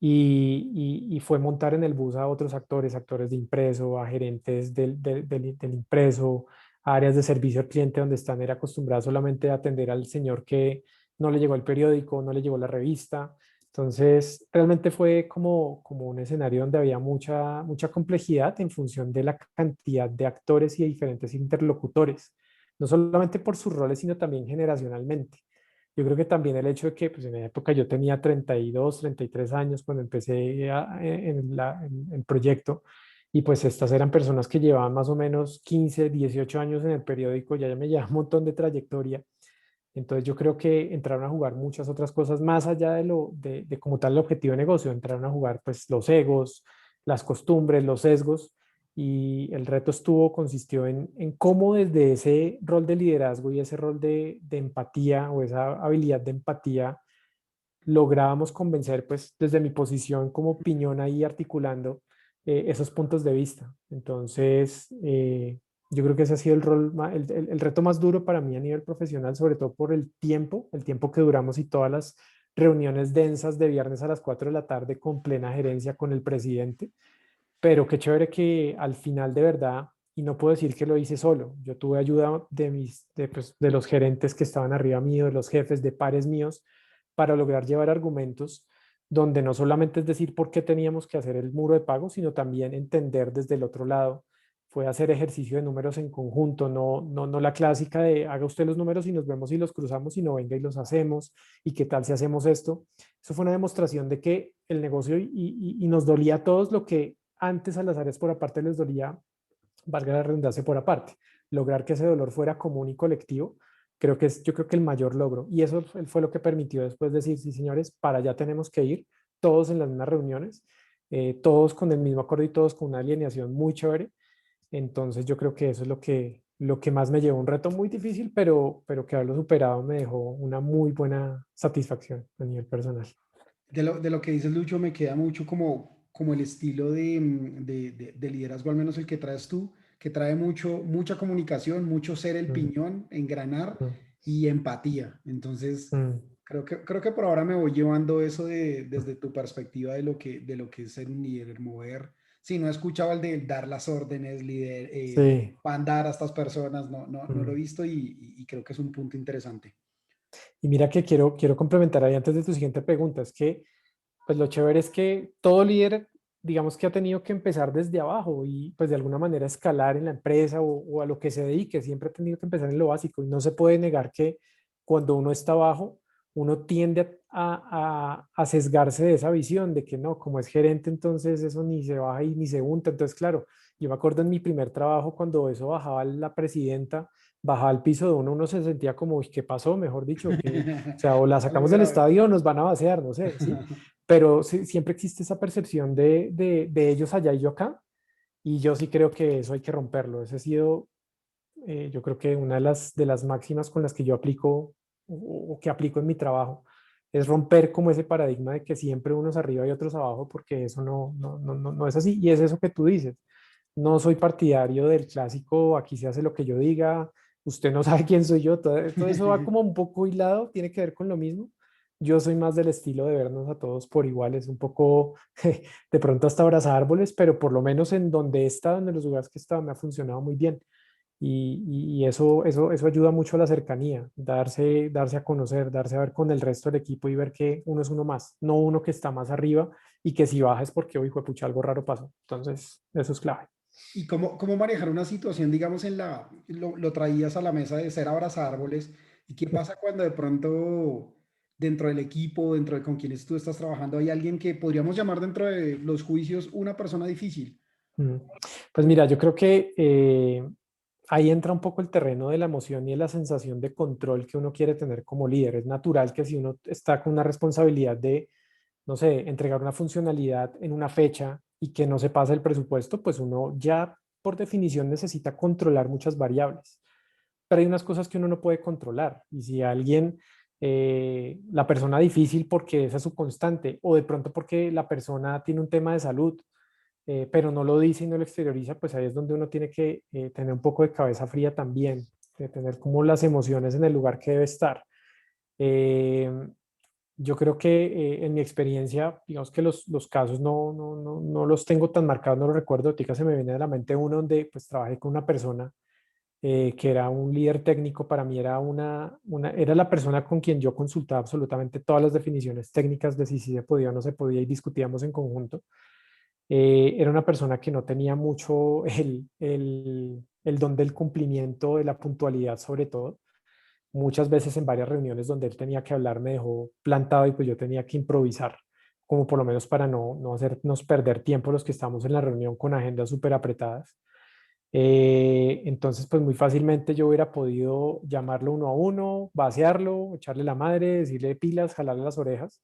y fue montar en el bus a otros actores, actores de impreso, a gerentes del impreso, a áreas de servicio al cliente donde están era acostumbrada solamente a atender al señor que no le llegó el periódico, no le llegó la revista. Entonces, realmente fue como un escenario donde había mucha complejidad en función de la cantidad de actores y de diferentes interlocutores, no solamente por sus roles, sino también generacionalmente. Yo creo que también el hecho de que pues, en la época yo tenía 32, 33 años cuando empecé en el proyecto y pues estas eran personas que llevaban más o menos 15, 18 años en el periódico, ya me llevaba un montón de trayectoria. Entonces yo creo que entraron a jugar muchas otras cosas más allá de como tal el objetivo de negocio, entraron a jugar pues los egos, las costumbres, los sesgos y el reto consistió en cómo desde ese rol de liderazgo y ese rol de empatía o esa habilidad de empatía lográbamos convencer pues desde mi posición como piñón ahí articulando esos puntos de vista. Entonces, yo creo que ese ha sido el reto más duro para mí a nivel profesional, sobre todo por el tiempo que duramos y todas las reuniones densas de viernes a las 4 de la tarde con plena gerencia con el presidente. Pero qué chévere que al final de verdad, y no puedo decir que lo hice solo, yo tuve ayuda pues, de los gerentes que estaban arriba mío, de los jefes, de pares míos, para lograr llevar argumentos donde no solamente es decir por qué teníamos que hacer el muro de pago, sino también entender desde el otro lado. Fue hacer ejercicio de números en conjunto, no la clásica de haga usted los números y nos vemos y los cruzamos, sino venga y los hacemos. ¿Y qué tal si hacemos esto? Eso fue una demostración de que el negocio y nos dolía a todos lo que antes a las áreas por aparte les dolía, valga la redundancia, por aparte. Lograr que ese dolor fuera común y colectivo, yo creo que el mayor logro. Y eso fue lo que permitió después decir, sí, señores, para allá tenemos que ir, todos en las mismas reuniones, todos con el mismo acuerdo y todos con una alineación muy chévere. Entonces yo creo que eso es lo que más me llevó, un reto muy difícil, pero que haberlo superado me dejó una muy buena satisfacción a nivel personal. De lo que dices, Lucho, me queda mucho como el estilo de liderazgo, al menos el que traes tú, que trae mucha comunicación, mucho ser el Mm, piñón, engranar mm, y empatía. Entonces, mm, creo que por ahora me voy llevando eso desde tu perspectiva de lo que es ser un líder, mover. Sí, no he escuchado el de dar las órdenes, líder, sí. mandar a estas personas, no lo he Mm. visto y creo que es un punto interesante. Y mira que quiero complementar ahí antes de tu siguiente pregunta, es que pues lo chévere es que todo líder, digamos que ha tenido que empezar desde abajo y pues de alguna manera escalar en la empresa o a lo que se dedique, siempre ha tenido que empezar en lo básico y no se puede negar que cuando uno está abajo, uno tiende a sesgarse de esa visión de que no, como es gerente, entonces eso ni se baja y ni se unta. Entonces, claro, yo me acuerdo en mi primer trabajo cuando eso bajaba la presidenta, bajaba al piso de uno se sentía como, "Uy, ¿qué pasó?", mejor dicho, que, o sea, o la Algo sacamos del grave. estadio o nos van a vaciar, no sé, ¿sí? Pero siempre existe esa percepción de ellos allá y yo acá, y yo sí creo que eso hay que romperlo. Ese ha sido, yo creo que una de las máximas con las que yo aplico o que aplico en mi trabajo, es romper como ese paradigma de que siempre unos arriba y otros abajo, porque eso no es así. Y es eso que tú dices. No soy partidario del clásico, aquí se hace lo que yo diga, usted no sabe quién soy yo, todo eso va como un poco hilado, tiene que ver con lo mismo. Yo soy más del estilo de vernos a todos por iguales, un poco de pronto hasta abrazar árboles, pero por lo menos en donde he estado, en los lugares que he estado, me ha funcionado muy bien. Y eso ayuda mucho a la cercanía, darse a conocer, darse a ver con el resto del equipo y ver que uno es uno más, no uno que está más arriba y que si baja es porque, hoy fue pucha, algo raro pasó. Entonces, eso es clave. ¿Y cómo manejar una situación, digamos, lo traías a la mesa de ser abrazárboles? ¿Y qué pasa cuando de pronto dentro del equipo, dentro de con quienes tú estás trabajando, hay alguien que podríamos llamar dentro de los juicios una persona difícil? Mm. Pues mira, yo creo que ahí entra un poco el terreno de la emoción y de la sensación de control que uno quiere tener como líder. Es natural que si uno está con una responsabilidad de, no sé, entregar una funcionalidad en una fecha y que no se pasa el presupuesto, pues uno ya por definición necesita controlar muchas variables. Pero hay unas cosas que uno no puede controlar. Y si alguien, la persona difícil porque esa es su constante, o de pronto porque la persona tiene un tema de salud, pero no lo dice y no lo exterioriza, pues ahí es donde uno tiene que tener un poco de cabeza fría también, de tener como las emociones en el lugar que debe estar. Eh, Yo creo que en mi experiencia, digamos que los casos no los tengo tan marcados, no los recuerdo. Ahorita se me viene a la mente uno donde pues trabajé con una persona que era un líder técnico. Para mí era era la persona con quien yo consultaba absolutamente todas las definiciones técnicas de si se podía o no se podía y discutíamos en conjunto. Era una persona que no tenía mucho el don del cumplimiento, de la puntualidad sobre todo. Muchas veces en varias reuniones donde él tenía que hablar me dejó plantado y pues yo tenía que improvisar, como por lo menos para no hacernos perder tiempo los que estamos en la reunión con agendas súper apretadas. Entonces, pues muy fácilmente yo hubiera podido llamarlo uno a uno, vaciarlo, echarle la madre, decirle pilas, jalarle las orejas.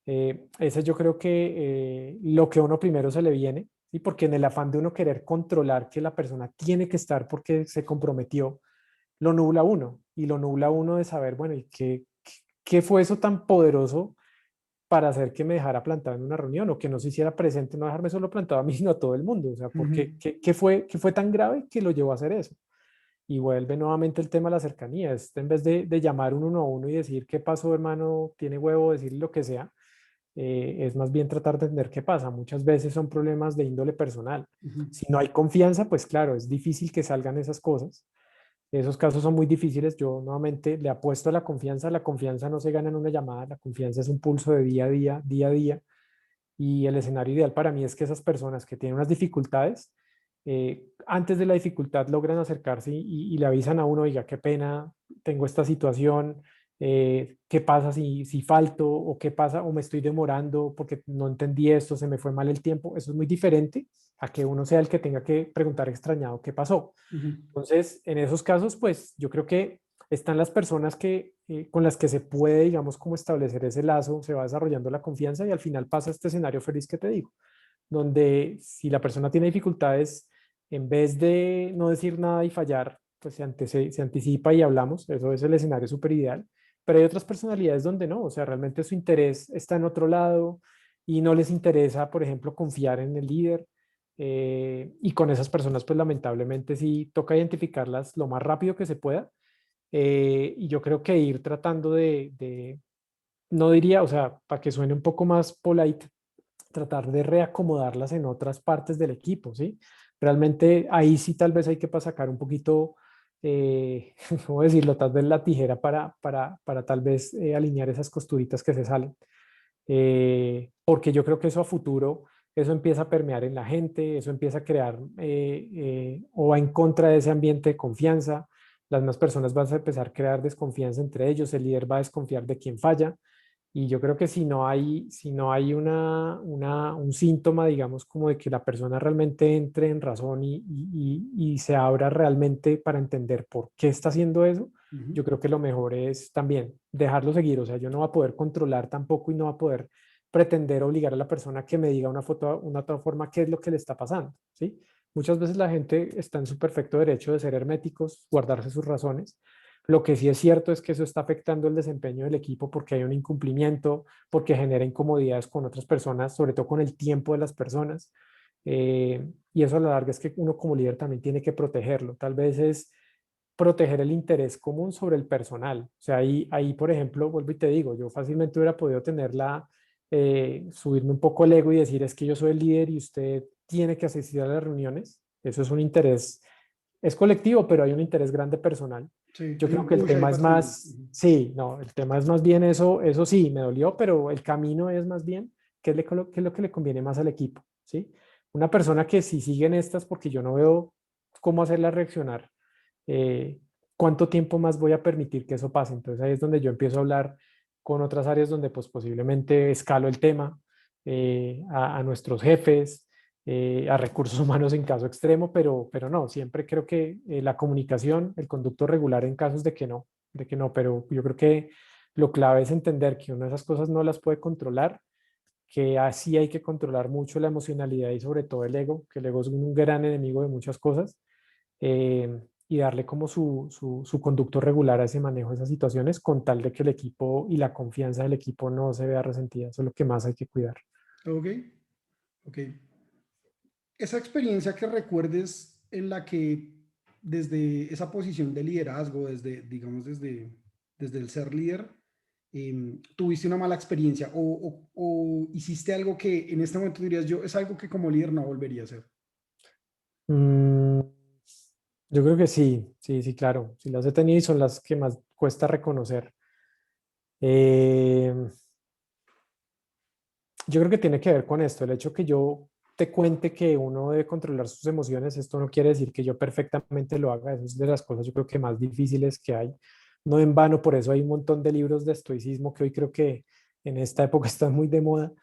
Ese yo creo que lo que a uno primero se le viene, ¿sí? Porque en el afán de uno querer controlar que la persona tiene que estar porque se comprometió, lo nubla a uno y lo nubla a uno de saber, bueno, ¿y qué fue eso tan poderoso para hacer que me dejara plantado en una reunión o que no se hiciera presente, no dejarme solo plantado a mí, sino a todo el mundo? O sea, Ujú, qué fue tan grave que lo llevó a hacer eso? Y vuelve nuevamente el tema de la cercanía. En vez de llamar uno a uno y decir, ¿qué pasó, hermano? ¿Tiene huevo? Decirle lo que sea. Es más bien tratar de entender qué pasa. Muchas veces son problemas de índole personal. ujú, Si no hay confianza, pues claro, es difícil que salgan esas cosas. Esos casos son muy difíciles. Yo nuevamente le apuesto a la confianza. La confianza no se gana en una llamada. La confianza es un pulso de día a día, día a día. Y el escenario ideal para mí es que esas personas que tienen unas dificultades, antes de la dificultad logran acercarse y le avisan a uno, oiga, qué pena, tengo esta situación, qué pasa si falto, o qué pasa, o me estoy demorando porque no entendí esto, se me fue mal el tiempo. Eso es muy diferente a que uno sea el que tenga que preguntar extrañado qué pasó. ujú, Entonces, en esos casos, pues yo creo que están las personas con las que se puede, digamos, como establecer ese lazo, se va desarrollando la confianza y al final pasa este escenario feliz que te digo, donde si la persona tiene dificultades, en vez de no decir nada y fallar, pues se anticipa y hablamos. Eso es el escenario súper ideal. Pero hay otras personalidades donde no, o sea, realmente su interés está en otro lado y no les interesa, por ejemplo, confiar en el líder. Y con esas personas, pues lamentablemente sí toca identificarlas lo más rápido que se pueda. Y yo creo que ir tratando no diría, o sea, para que suene un poco más polite, tratar de reacomodarlas en otras partes del equipo, ¿sí? Realmente ahí sí tal vez hay que sacar un poquito, ¿cómo decirlo? Tal vez la tijera para tal vez alinear esas costuritas que se salen. Porque yo creo que eso a futuro, eso empieza a permear en la gente, eso empieza a crear o va en contra de ese ambiente de confianza. Las más personas van a empezar a crear desconfianza entre ellos, el líder va a desconfiar de quien falla. Y yo creo que si no hay un síntoma, digamos, como de que la persona realmente entre en razón y se abra realmente para entender por qué está haciendo eso, ujú. yo creo que lo mejor es también dejarlo seguir. O sea, yo no voy a poder controlar tampoco y no voy a poder pretender obligar a la persona a que me diga una otra forma qué es lo que le está pasando, ¿sí? Muchas veces la gente está en su perfecto derecho de ser herméticos, guardarse sus razones. Lo que sí es cierto es que eso está afectando el desempeño del equipo porque hay un incumplimiento, porque genera incomodidades con otras personas, sobre todo con el tiempo de las personas. Y eso a la larga es que uno como líder también tiene que protegerlo. Tal vez es proteger el interés común sobre el personal. O sea, ahí, por ejemplo, vuelvo y te digo, yo fácilmente hubiera podido subirme un poco el ego y decir, es que yo soy el líder y usted tiene que asistir a las reuniones. Eso es un interés, es colectivo, pero hay un interés grande personal. Sí, Yo hay creo un que el push ahí tema es personal. más, Ujú. sí, no, el tema es más bien eso sí, me dolió, pero el camino es más bien qué es lo que le conviene más al equipo, ¿sí? Una persona que si sigue en estas, porque yo no veo cómo hacerla reaccionar, eh, ¿cuánto tiempo más voy a permitir que eso pase? Entonces ahí es donde yo empiezo a hablar con otras áreas donde pues posiblemente escalo el tema a nuestros jefes, a recursos humanos en caso extremo, pero no, siempre creo que la comunicación, el conducto regular en casos de que no, pero yo creo que lo clave es entender que una de esas cosas no las puede controlar, que así hay que controlar mucho la emocionalidad y sobre todo el ego, que el ego es un gran enemigo de muchas cosas, y darle como su conducto regular a ese manejo de esas situaciones con tal de que el equipo y la confianza del equipo no se vea resentida. Eso es lo que más hay que cuidar. Ok, ok. Esa experiencia que recuerdes en la que desde esa posición de liderazgo, desde, digamos, desde el ser líder, tuviste una mala experiencia o hiciste algo que en este momento dirías yo, es algo que como líder no volvería a hacer? Mm, yo creo que sí, sí, sí, claro. Sí las he tenido y son las que más cuesta reconocer. Eh, yo creo que tiene que ver con esto, el hecho que yo te cuente que uno debe controlar sus emociones, esto no quiere decir que yo perfectamente lo haga, eso es de las cosas yo creo que más difíciles que hay. No en vano, por eso hay un montón de libros de estoicismo que hoy creo que en esta época están muy de moda.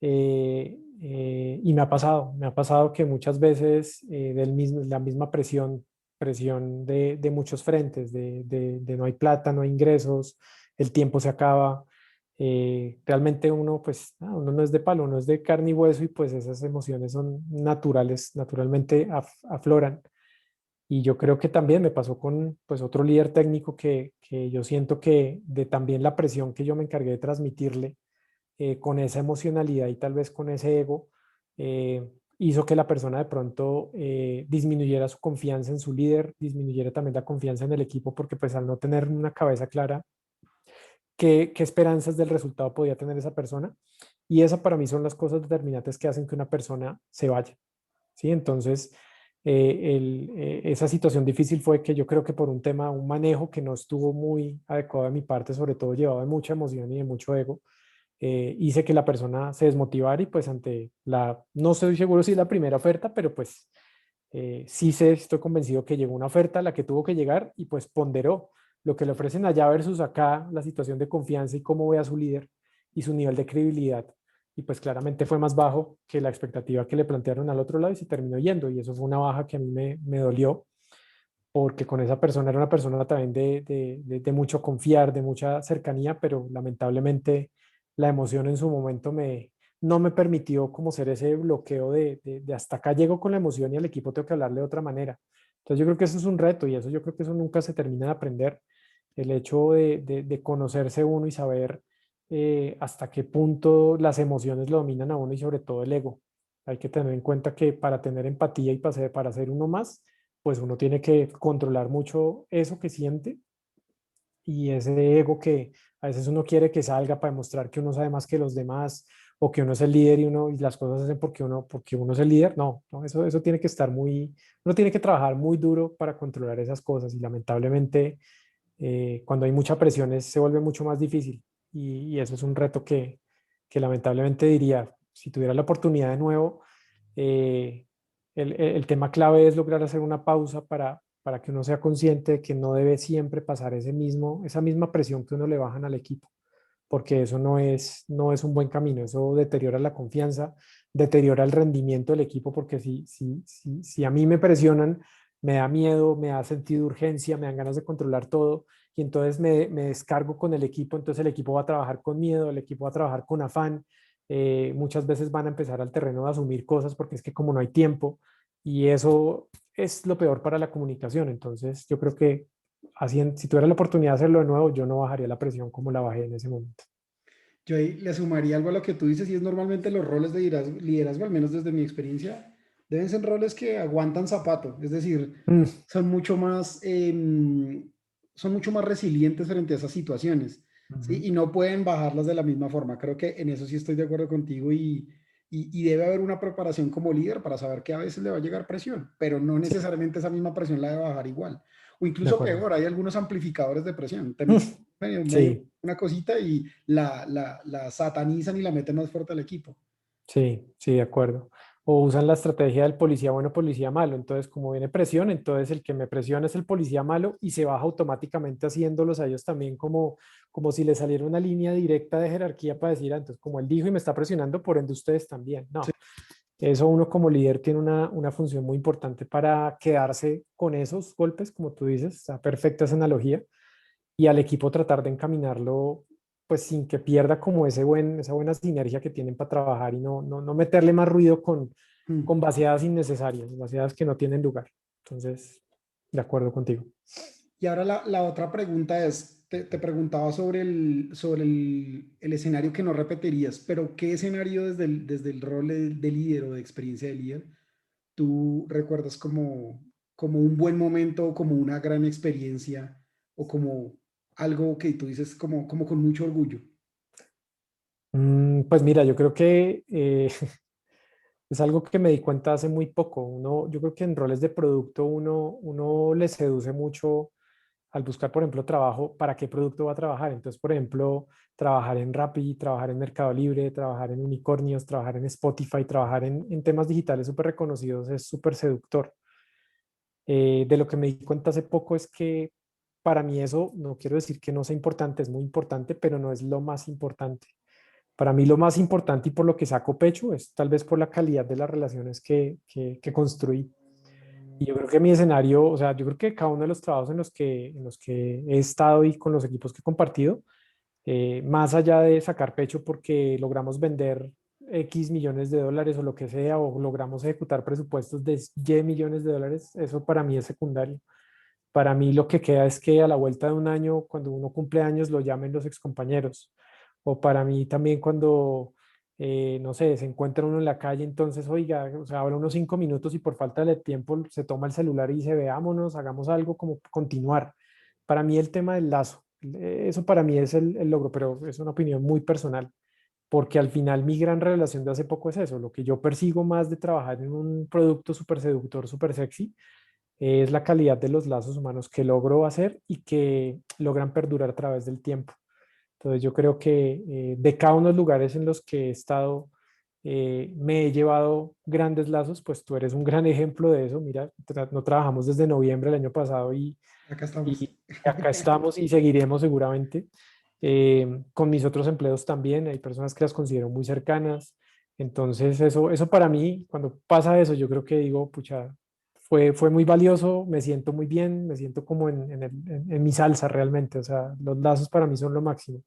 Y me ha pasado que muchas veces la misma presión de muchos frentes, de no hay plata, no hay ingresos, el tiempo se acaba. Realmente uno, pues, uno no es de palo, uno es de carne y hueso y pues esas emociones son naturales, naturalmente afloran. Y yo creo que también me pasó con pues otro líder técnico que yo siento que de también la presión que yo me encargué de transmitirle con esa emocionalidad y tal vez con ese ego, hizo que la persona de pronto disminuyera su confianza en su líder, disminuyera también la confianza en el equipo, porque pues al no tener una cabeza clara, qué esperanzas del resultado podía tener esa persona. Y esa para mí son las cosas determinantes que hacen que una persona se vaya. ¿Sí? Entonces, esa situación difícil fue que yo creo que por un tema, un manejo que no estuvo muy adecuado de mi parte, sobre todo llevado de mucha emoción y de mucho ego, hice que la persona se desmotivara y pues ante no estoy seguro si la primera oferta, pero pues sí estoy convencido que llegó una oferta, la que tuvo que llegar y pues ponderó lo que le ofrecen allá versus acá, la situación de confianza y cómo ve a su líder y su nivel de credibilidad. Y pues claramente fue más bajo que la expectativa que le plantearon al otro lado y se terminó yendo. Y eso fue una baja que a mí me dolió porque con esa persona era una persona también de mucho confiar, de mucha cercanía, pero lamentablemente la emoción en su momento no me permitió como ser ese bloqueo de hasta acá llego con la emoción y al equipo tengo que hablarle de otra manera. Entonces yo creo que eso es un reto y eso yo creo que eso nunca se termina de aprender, el hecho de conocerse uno y saber hasta qué punto las emociones lo dominan a uno y sobre todo el ego. Hay que tener en cuenta que para tener empatía y para ser uno más, pues uno tiene que controlar mucho eso que siente y ese ego que a veces uno quiere que salga para demostrar que uno sabe más que los demás o que uno es el líder y las cosas hacen porque uno es el líder. No, no, eso tiene que estar uno tiene que trabajar muy duro para controlar esas cosas y lamentablemente cuando hay mucha presión se vuelve mucho más difícil y eso es un reto que lamentablemente diría, si tuviera la oportunidad de nuevo, eh, el tema clave es lograr hacer una pausa para que uno sea consciente de que no debe siempre pasar esa misma presión que uno le bajan al equipo, porque eso no es un buen camino, eso deteriora la confianza, deteriora el rendimiento del equipo, porque si a mí me presionan, me da miedo, me da sentido de urgencia, me dan ganas de controlar todo y entonces me descargo con el equipo, entonces el equipo va a trabajar con miedo, el equipo va a trabajar con afán, muchas veces van a empezar al terreno de asumir cosas porque es que como no hay tiempo y eso es lo peor para la comunicación, entonces yo creo que si tuviera la oportunidad de hacerlo de nuevo, yo no bajaría la presión como la bajé en ese momento. Yo ahí le sumaría algo a lo que tú dices y es normalmente los roles de liderazgo, al menos desde mi experiencia, deben ser roles que aguantan zapato, es decir, Mm, son mucho más, son mucho más resilientes frente a esas situaciones, ¿sí? ujú, Y no pueden bajarlas de la misma forma. Creo que en eso sí estoy de acuerdo contigo y debe haber una preparación como líder para saber que a veces le va a llegar presión, pero no sí, necesariamente esa misma presión la debe bajar igual. O de incluso acuerdo. peor, hay algunos amplificadores de presión. Te Mm, meten medio sí, una cosita y la satanizan y la meten más fuerte al equipo. sí, sí, de acuerdo. O usan la estrategia del policía bueno, policía malo. Entonces, como viene presión, entonces el que me presiona es el policía malo y se baja automáticamente haciéndolos a ellos también como si le saliera una línea directa de jerarquía para decir, entonces, como él dijo y me está presionando, por ende ustedes también. Sí. No, eso uno como líder tiene una función muy importante para quedarse con esos golpes, como tú dices, está perfecta esa analogía y al equipo tratar de encaminarlo pues sin que pierda como esa buena sinergia que tienen para trabajar y no meterle más ruido Mm. con vaciadas innecesarias, vaciadas que no tienen lugar. Entonces, de acuerdo contigo. Y ahora la otra pregunta es, te preguntaba sobre el escenario que no repetirías, pero ¿qué escenario desde el rol de líder o de experiencia de líder tú recuerdas como un buen momento o como una gran experiencia o como algo que tú dices como con mucho orgullo? Pues mira, yo creo que es algo que me di cuenta hace muy poco. Yo creo que en roles de producto uno le seduce mucho al buscar, por ejemplo, trabajo, ¿para qué producto va a trabajar? Entonces, por ejemplo, trabajar en Rappi, trabajar en Mercado Libre, trabajar en Unicornios, trabajar en Spotify, trabajar en temas digitales súper reconocidos es súper seductor. De lo que me di cuenta hace poco es que para mí eso, no quiero decir que no sea importante, es muy importante, pero no es lo más importante. Para mí lo más importante y por lo que saco pecho es tal vez por la calidad de las relaciones que construí. Y yo creo que mi escenario, o sea, yo creo que cada uno de los trabajos en los que he estado y con los equipos que he compartido, más allá de sacar pecho porque logramos vender X millones de dólares o lo que sea, o logramos ejecutar presupuestos de Y millones de dólares, eso para mí es secundario. Para mí lo que queda es que a la vuelta de un año, cuando uno cumple años, lo llamen los excompañeros. O para mí también cuando, no sé, se encuentra uno en la calle, entonces, oiga, o sea, habla unos 5 minutos y por falta de tiempo se toma el celular y dice, veámonos, hagamos algo como continuar. Para mí el tema del lazo, eso para mí es el logro, pero es una opinión muy personal, porque al final mi gran revelación de hace poco es eso, lo que yo persigo más de trabajar en un producto súper seductor, súper sexy es la calidad de los lazos humanos que logro hacer y que logran perdurar a través del tiempo. Entonces yo creo que de cada uno de los lugares en los que he estado, me he llevado grandes lazos, pues tú eres un gran ejemplo de eso. Mira, no trabajamos desde noviembre del año pasado Acá estamos. y acá estamos y seguiremos seguramente. Con mis otros empleos también, hay personas que las considero muy cercanas. Entonces, eso para mí, cuando pasa eso, yo creo que digo, pucha, fue muy valioso, me siento muy bien, me siento como en mi salsa realmente. O sea, los lazos para mí son lo máximo.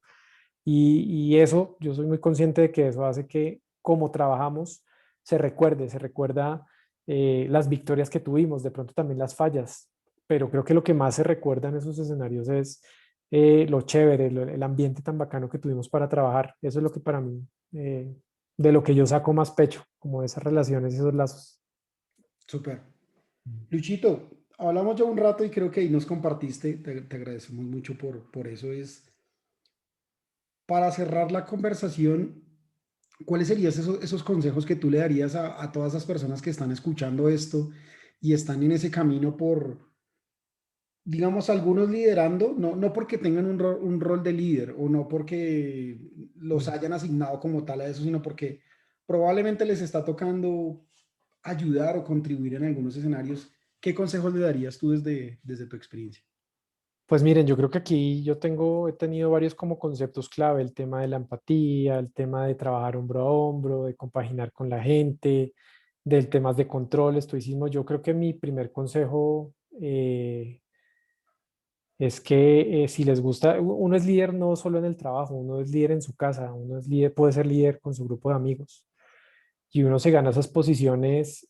Y eso, yo soy muy consciente de que eso hace que como trabajamos, se recuerda las victorias que tuvimos, de pronto también las fallas, pero creo que lo que más se recuerda en esos escenarios es lo chévere, el ambiente tan bacano que tuvimos para trabajar. Eso es lo que para mí, de lo que yo saco más pecho, como de esas relaciones, esos lazos. Súper. Luchito, hablamos ya un rato y creo que ahí nos compartiste, te agradecemos mucho por eso. Para cerrar la conversación, ¿cuáles serían esos consejos que tú le darías a todas las personas que están escuchando esto y están en ese camino por, digamos, algunos liderando, no porque tengan un rol de líder o no porque los Mm. hayan asignado como tal a eso, sino porque probablemente les está tocando ayudar o contribuir en algunos escenarios? ¿Qué consejos le darías tú desde tu experiencia? Pues miren, yo creo que aquí he tenido varios como conceptos clave, el tema de la empatía, el tema de trabajar hombro a hombro, de compaginar con la gente, del temas de control, estoicismo. Yo creo que mi primer consejo es que si les gusta, uno es líder no solo en el trabajo, uno es líder en su casa, uno es líder, puede ser líder con su grupo de amigos y uno se gana esas posiciones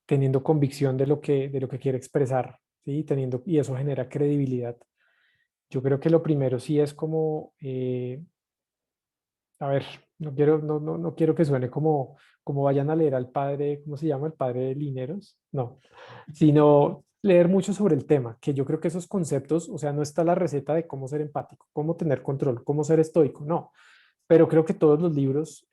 teniendo convicción de lo que quiere expresar, ¿sí? Y eso genera credibilidad. Yo creo que lo primero sí es como, a ver, no quiero que suene como vayan a leer al padre, ¿cómo se llama? El padre de Lineros, no, sino leer mucho sobre el tema, que yo creo que esos conceptos, o sea, no está la receta de cómo ser empático, cómo tener control, cómo ser estoico, no, pero creo que todos los libros,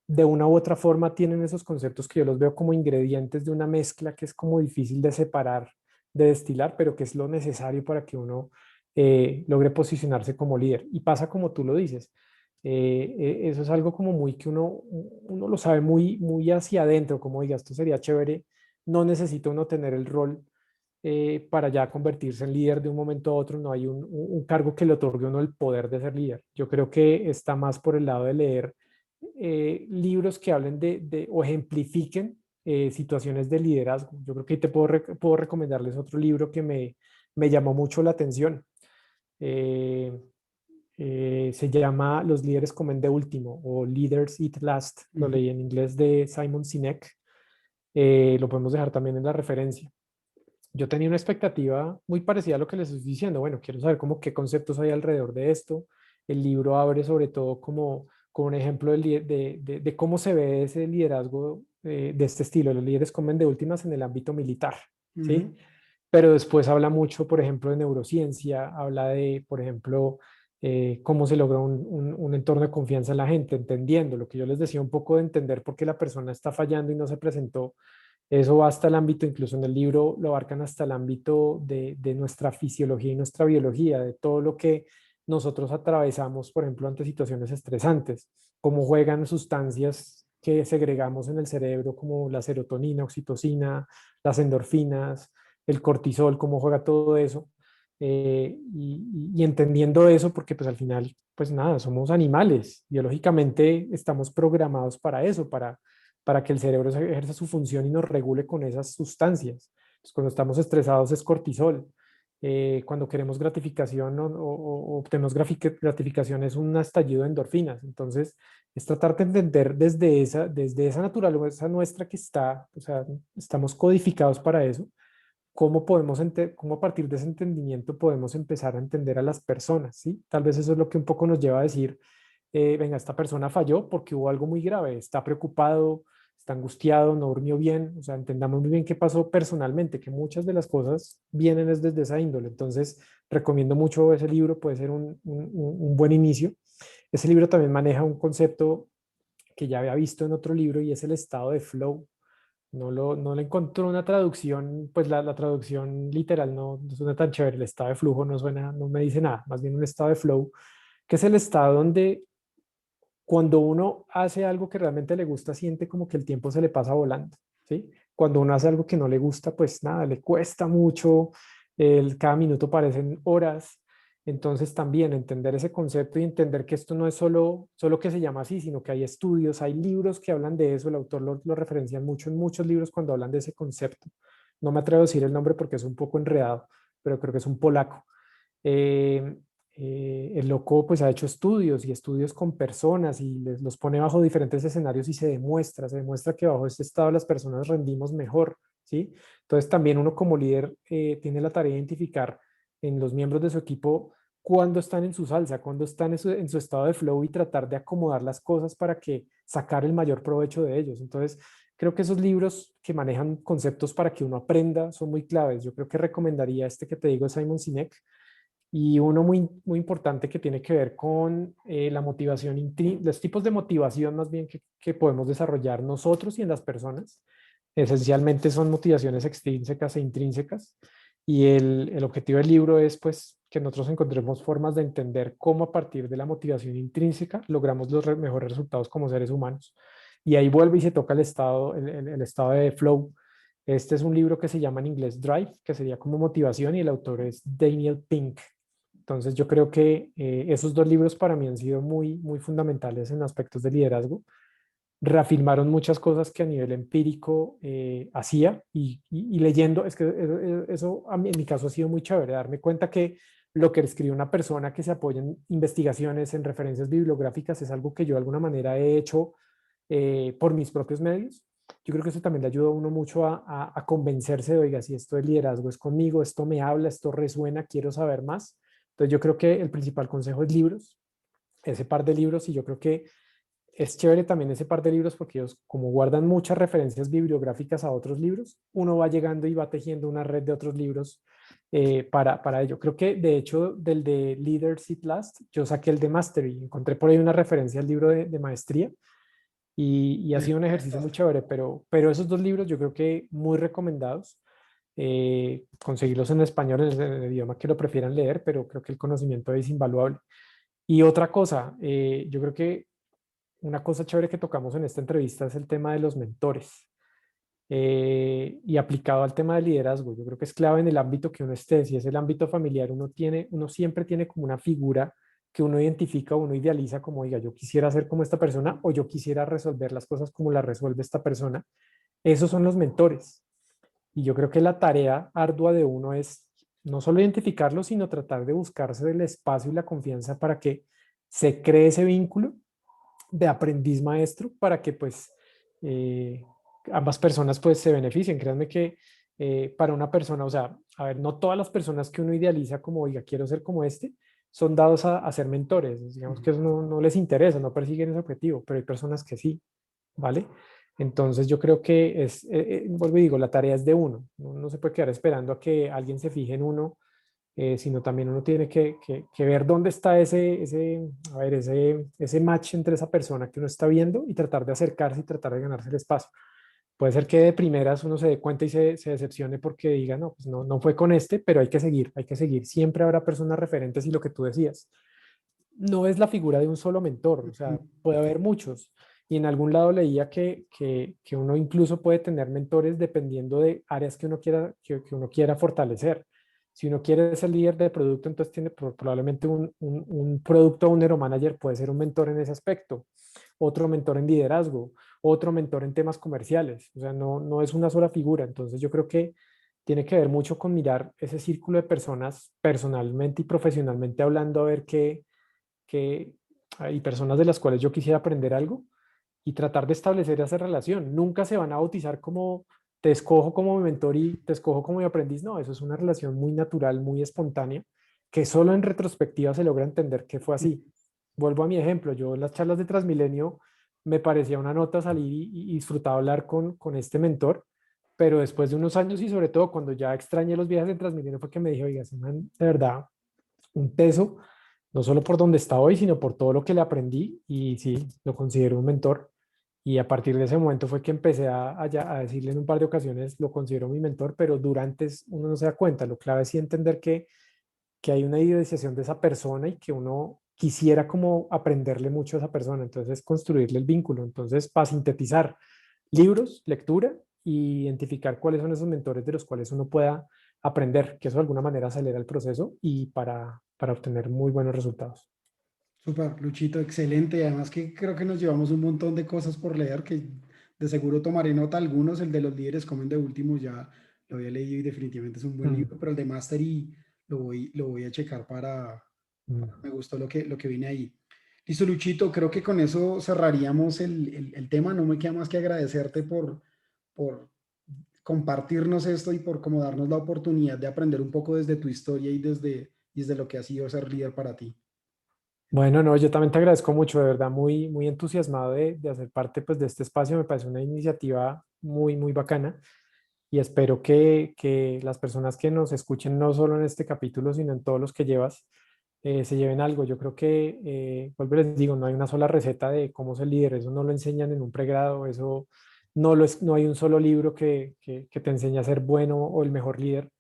de una u otra forma, tienen esos conceptos que yo los veo como ingredientes de una mezcla que es como difícil de separar, de destilar, pero que es lo necesario para que uno logre posicionarse como líder. Y pasa como tú lo dices. Eso es algo como muy que uno lo sabe muy, muy hacia adentro, como diga, esto sería chévere, no necesita uno tener el rol para ya convertirse en líder de un momento a otro, no hay un cargo que le otorgue a uno el poder de ser líder. Yo creo que está más por el lado de leer libros que hablen o ejemplifiquen situaciones de liderazgo. Yo creo que ahí puedo recomendarles otro libro que me llamó mucho la atención. Eh, Se llama Los líderes comen de último o Leaders Eat Last. Lo Ujú. leí en inglés de Simon Sinek. Lo podemos dejar también en la referencia. Yo tenía una expectativa muy parecida a lo que les estoy diciendo. Bueno, quiero saber cómo qué conceptos hay alrededor de esto. El libro abre sobre todo como un ejemplo de cómo se ve ese liderazgo de este estilo. Los líderes comen de últimas en el ámbito militar, ¿sí? Ujú. pero después habla mucho, por ejemplo, de neurociencia, habla de, por ejemplo, cómo se logra un entorno de confianza en la gente, entendiendo lo que yo les decía un poco de entender por qué la persona está fallando y no se presentó. Eso va hasta el ámbito, incluso en el libro lo abarcan hasta el ámbito de nuestra fisiología y nuestra biología, de todo lo que nosotros atravesamos, por ejemplo, ante situaciones estresantes, cómo juegan sustancias que segregamos en el cerebro, como la serotonina, oxitocina, las endorfinas, el cortisol, cómo juega todo eso. Y entendiendo eso, porque pues al final, pues nada, somos animales, biológicamente estamos programados para eso, para que el cerebro ejerza su función y nos regule con esas sustancias. Pues cuando estamos estresados es cortisol. Cuando queremos gratificación o obtenemos gratificación es un estallido de endorfinas. Entonces, es tratar de entender desde esa naturaleza nuestra que está, o sea, estamos codificados para eso, cómo a partir de ese entendimiento podemos empezar a entender a las personas, ¿sí? Tal vez eso es lo que un poco nos lleva a decir, venga, esta persona falló porque hubo algo muy grave, está preocupado, está angustiado, no durmió bien, o sea, entendamos muy bien qué pasó personalmente, que muchas de las cosas vienen desde esa índole. Entonces, recomiendo mucho ese libro, puede ser un buen inicio. Ese libro también maneja un concepto que ya había visto en otro libro y es el estado de flow. No le encontró una traducción, pues la traducción literal no suena tan chévere, el estado de flujo no suena, no me dice nada, más bien un estado de flow, que es el estado donde cuando uno hace algo que realmente le gusta, siente como que el tiempo se le pasa volando, ¿sí? Cuando uno hace algo que no le gusta, pues nada, le cuesta mucho, cada minuto parecen horas. Entonces también entender ese concepto y entender que esto no es solo que se llama así, sino que hay estudios, hay libros que hablan de eso, el autor lo referencia mucho en muchos libros cuando hablan de ese concepto. No me atrevo a decir el nombre porque es un poco enredado, pero creo que es un polaco. Eh, el loco pues ha hecho estudios y estudios con personas y los pone bajo diferentes escenarios y se demuestra que bajo este estado las personas rendimos mejor, ¿sí? Entonces también uno como líder tiene la tarea de identificar en los miembros de su equipo cuándo están en su salsa, cuándo están en su estado de flow y tratar de acomodar las cosas para que sacar el mayor provecho de ellos. Entonces, creo que esos libros que manejan conceptos para que uno aprenda son muy claves. Yo creo que recomendaría este que te digo, Simon Sinek, y uno muy importante que tiene que ver con la motivación, los tipos de motivación más bien que podemos desarrollar nosotros y en las personas. Esencialmente son motivaciones extrínsecas e intrínsecas. Y el objetivo del libro es pues que nosotros encontremos formas de entender cómo a partir de la motivación intrínseca logramos los mejores resultados como seres humanos. Y ahí vuelve y se toca el estado de flow. Este es un libro que se llama en inglés Drive, que sería como motivación, y el autor es Daniel Pink. Entonces yo creo que esos dos libros para mí han sido muy fundamentales en aspectos de liderazgo. Reafirmaron muchas cosas que a nivel empírico hacía y leyendo, es que eso en mi caso ha sido muy chévere, darme cuenta que lo que escribe una persona que se apoya en investigaciones, en referencias bibliográficas, es algo que yo de alguna manera he hecho por mis propios medios. Yo creo que eso también le ayuda a uno mucho a convencerse de, oiga, si esto de liderazgo es conmigo, esto me habla, esto resuena, quiero saber más. Entonces yo creo que el principal consejo es libros, ese par de libros, y yo creo que es chévere también ese par de libros porque ellos, como guardan muchas referencias bibliográficas a otros libros, uno va llegando y va tejiendo una red de otros libros para ello. Creo que de hecho del de Leaders Eat Last, yo saqué el de Mastery, encontré por ahí una referencia al libro de maestría y ha Sí, sido un ejercicio muy chévere, pero esos dos libros yo creo que muy recomendados. Conseguirlos en español, en el idioma que lo prefieran leer, pero creo que el conocimiento es invaluable. Y otra cosa, yo creo que una cosa chévere que tocamos en esta entrevista es el tema de los mentores y aplicado al tema de liderazgo. Yo creo que es clave en el ámbito que uno esté. Si es el ámbito familiar, uno siempre tiene como una figura que uno identifica, uno idealiza como, diga, yo quisiera ser como esta persona o yo quisiera resolver las cosas como las resuelve esta persona. Esos son los mentores. Y yo creo que la tarea ardua de uno es no solo identificarlos, sino tratar de buscarse el espacio y la confianza para que se cree ese vínculo de aprendiz maestro para que pues eh, ambas personas pues se beneficien. Créanme que para una persona, o sea, a ver, no todas las personas que uno idealiza como, oiga, quiero ser como este, son dados a ser mentores. Digamos que eso no les interesa, no persiguen ese objetivo, pero hay personas que sí, ¿vale? Entonces yo creo que vuelvo y digo, la tarea es de uno. No se puede quedar esperando a que alguien se fije en uno, sino también uno tiene que ver dónde está a ver, ese match entre esa persona que uno está viendo y tratar de acercarse y tratar de ganarse el espacio. Puede ser que de primeras uno se dé cuenta y se decepcione porque diga, no, pues no fue con este, pero hay que seguir, hay que seguir. Siempre habrá personas referentes y lo que tú decías, no es la figura de un solo mentor, o sea, puede haber muchos. Y en algún lado leía que uno incluso puede tener mentores dependiendo de áreas que uno quiera fortalecer. Si uno quiere ser líder de producto, entonces tiene probablemente un producto owner o manager puede ser un mentor en ese aspecto, otro mentor en liderazgo, otro mentor en temas comerciales. O sea, no es una sola figura. Entonces yo creo que tiene que ver mucho con mirar ese círculo de personas personalmente y profesionalmente hablando, a ver que hay personas de las cuales yo quisiera aprender algo y tratar de establecer esa relación. Nunca se van a bautizar como te escojo como mi mentor y te escojo como mi aprendiz. No, eso es una relación muy natural, muy espontánea, que solo en retrospectiva se logra entender que fue así. Vuelvo a mi ejemplo, yo en las charlas de Transmilenio me parecía una nota salir y disfrutaba hablar con este mentor, pero después de unos años y sobre todo cuando ya extrañé los viajes en Transmilenio fue que me dije, oiga, ese man, de verdad, un teso, no solo por donde está hoy, sino por todo lo que le aprendí y sí, lo considero un mentor. Y a partir de ese momento fue que empecé a decirle en un par de ocasiones, lo considero mi mentor, pero durante uno no se da cuenta. Lo clave es sí entender que hay una idealización de esa persona y que uno quisiera como aprenderle mucho a esa persona. Entonces, construirle el vínculo. Entonces, para sintetizar, libros, lectura y identificar cuáles son esos mentores de los cuales uno pueda aprender, que eso de alguna manera acelera el proceso y para obtener muy buenos resultados. Súper, Luchito, excelente. Y además que creo que nos llevamos un montón de cosas por leer que de seguro tomaré nota. Algunos, el de los líderes comen de último, ya lo había leído y definitivamente es un buen Mm, libro, pero el de Mastery lo voy a checar mm. me gustó lo que viene ahí. Listo, Luchito, creo que con eso cerraríamos el tema. No me queda más que agradecerte por compartirnos esto y por como darnos la oportunidad de aprender un poco desde tu historia y desde lo que ha sido ser líder para ti. Bueno, no, yo también te agradezco mucho, de verdad, muy, muy entusiasmado de hacer parte pues, de este espacio. Me parece una iniciativa muy, muy bacana y espero que las personas que nos escuchen, no solo en este capítulo, sino en todos los que llevas, se lleven algo. Yo creo que, vuelvo y les digo, no hay una sola receta de cómo ser líder, eso no lo enseñan en un pregrado, eso no hay un solo libro que te enseñe a ser bueno o el mejor líder.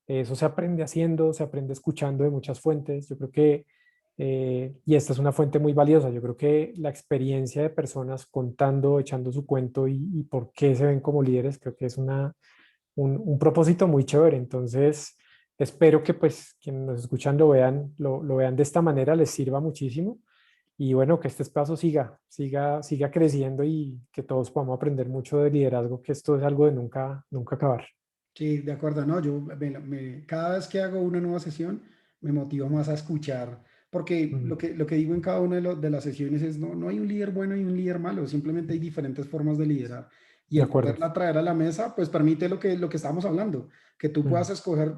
Eso se aprende haciendo, se aprende escuchando de muchas fuentes. Yo creo que, y esta es una fuente muy valiosa, yo creo que la experiencia de personas contando, echando su cuento y por qué se ven como líderes, creo que es un propósito muy chévere. Entonces, espero que pues quienes nos escuchan lo vean de esta manera, les sirva muchísimo. Y bueno, que este espacio siga creciendo y que todos podamos aprender mucho de liderazgo, que esto es algo de nunca acabar. Sí, de acuerdo, no, yo cada vez que hago una nueva sesión me motivo más a escuchar, porque Mm, lo que digo en cada una de las sesiones es, no hay un líder bueno y un líder malo, simplemente hay diferentes formas de liderar. Y de el acuerdo. poderla traer a la mesa, pues permite lo que estamos hablando, que tú Mm, puedas escoger,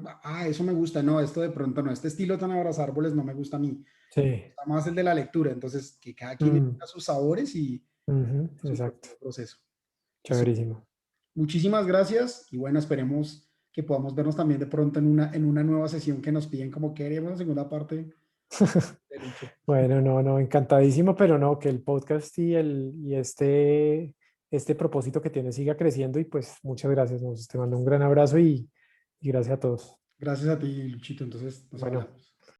eso me gusta, no, esto de pronto no, este estilo tan abrazar árboles no me gusta a mí, me sí. gusta más el de la lectura, entonces que cada quien Mm, tenga sus sabores y ujú, su exacto. propio proceso. Chéverísimo. Muchísimas gracias y bueno, esperemos que podamos vernos también de pronto en una nueva sesión que nos piden como queremos, segunda parte de Lucho. Bueno, no, encantadísimo, pero no, que el podcast este propósito que tiene siga creciendo y pues muchas gracias, Moses. Te mando un gran abrazo y gracias a todos. Gracias a ti, Luchito. Entonces, nos Bueno. hablamos.